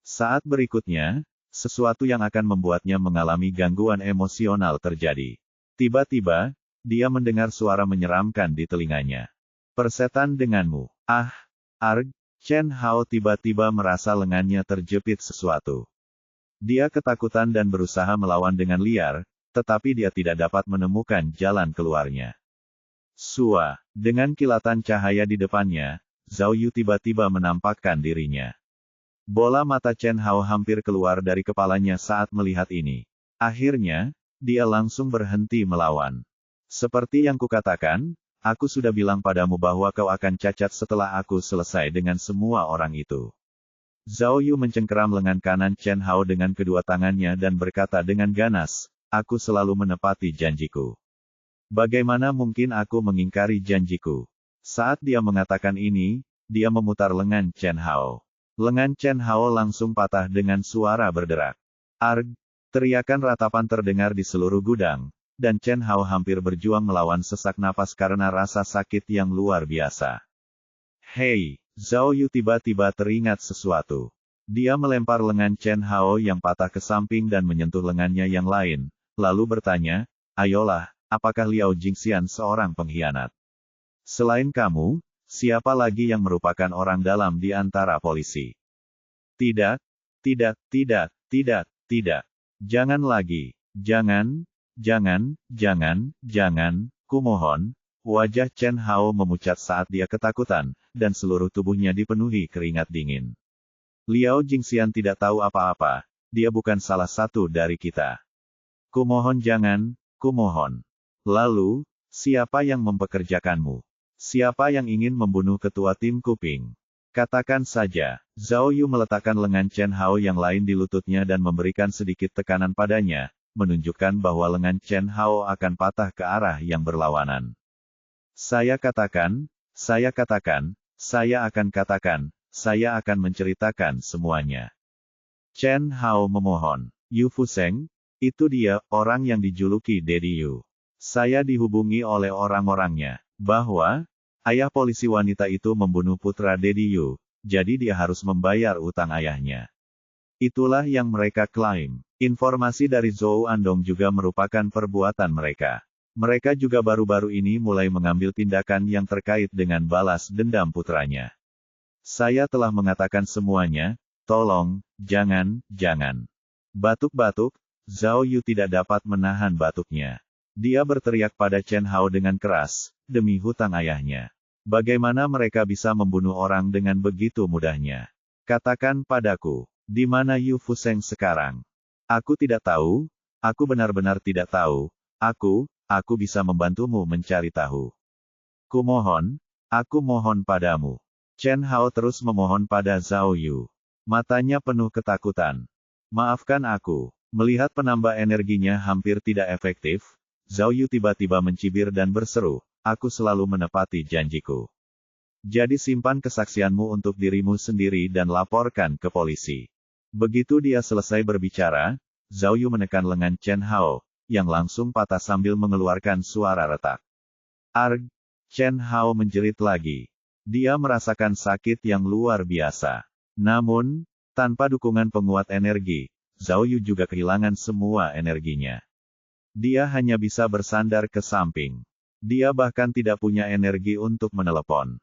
[SPEAKER 1] Saat berikutnya, sesuatu yang akan membuatnya mengalami gangguan emosional terjadi. Tiba-tiba, dia mendengar suara menyeramkan di telinganya. Persetan denganmu. Ah! Arg! Chen Hao tiba-tiba merasa lengannya terjepit sesuatu. Dia ketakutan dan berusaha melawan dengan liar, tetapi dia tidak dapat menemukan jalan keluarnya. Sua! Dengan kilatan cahaya di depannya, Zhao Yu tiba-tiba menampakkan dirinya. Bola mata Chen Hao hampir keluar dari kepalanya saat melihat ini. Akhirnya, dia langsung berhenti melawan. Seperti yang kukatakan, aku sudah bilang padamu bahwa kau akan cacat setelah aku selesai dengan semua orang itu. Zhao Yu mencengkeram lengan kanan Chen Hao dengan kedua tangannya dan berkata dengan ganas, aku selalu menepati janjiku. Bagaimana mungkin aku mengingkari janjiku? Saat dia mengatakan ini, dia memutar lengan Chen Hao. Lengan Chen Hao langsung patah dengan suara berderak. Arg! Teriakan ratapan terdengar di seluruh gudang, dan Chen Hao hampir berjuang melawan sesak napas karena rasa sakit yang luar biasa. Hei! Zhao Yu tiba-tiba teringat sesuatu. Dia melempar lengan Chen Hao yang patah ke samping dan menyentuh lengannya yang lain, lalu bertanya, ayolah, apakah Liao Jingxian seorang pengkhianat? Selain kamu, siapa lagi yang merupakan orang dalam di antara polisi? Tidak, tidak, tidak, tidak, tidak. Jangan lagi. Jangan, jangan, jangan, jangan, kumohon. Wajah Chen Hao memucat saat dia ketakutan, dan seluruh tubuhnya dipenuhi keringat dingin. Liao Jingxian tidak tahu apa-apa, dia bukan salah satu dari kita. Kumohon jangan, kumohon. Lalu, siapa yang mempekerjakanmu? Siapa yang ingin membunuh ketua tim Kuping? Katakan saja. Zhao Yu meletakkan lengan Chen Hao yang lain di lututnya dan memberikan sedikit tekanan padanya, menunjukkan bahwa lengan Chen Hao akan patah ke arah yang berlawanan. Saya katakan, saya katakan, saya akan katakan, saya akan menceritakan semuanya. Chen Hao memohon. Yu Fuseng, itu dia, orang yang dijuluki Daddy Yu. Saya dihubungi oleh orang-orangnya, bahwa, ayah polisi wanita itu membunuh putra Daddy Yu, jadi dia harus membayar utang ayahnya. Itulah yang mereka klaim. Informasi dari Zhou Andong juga merupakan perbuatan mereka. Mereka juga baru-baru ini mulai mengambil tindakan yang terkait dengan balas dendam putranya. Saya telah mengatakan semuanya, tolong, jangan, jangan. Batuk-batuk, Zhao Yu tidak dapat menahan batuknya. Dia berteriak pada Chen Hao dengan keras, demi hutang ayahnya. Bagaimana mereka bisa membunuh orang dengan begitu mudahnya? Katakan padaku, di mana Yu Fuseng sekarang? Aku tidak tahu, aku benar-benar tidak tahu, aku bisa membantumu mencari tahu. Kumohon, aku mohon padamu. Chen Hao terus memohon pada Zhao Yu. Matanya penuh ketakutan. Maafkan aku. Melihat penambah energinya hampir tidak efektif, Zhao Yu tiba-tiba mencibir dan berseru, aku selalu menepati janjiku. Jadi simpan kesaksianmu untuk dirimu sendiri dan laporkan ke polisi. Begitu dia selesai berbicara, Zhao Yu menekan lengan Chen Hao, yang langsung patah sambil mengeluarkan suara retak. Arg! Chen Hao menjerit lagi. Dia merasakan sakit yang luar biasa. Namun, tanpa dukungan penguat energi, Zhao Yu juga kehilangan semua energinya. Dia hanya bisa bersandar ke samping. Dia bahkan tidak punya energi untuk menelepon.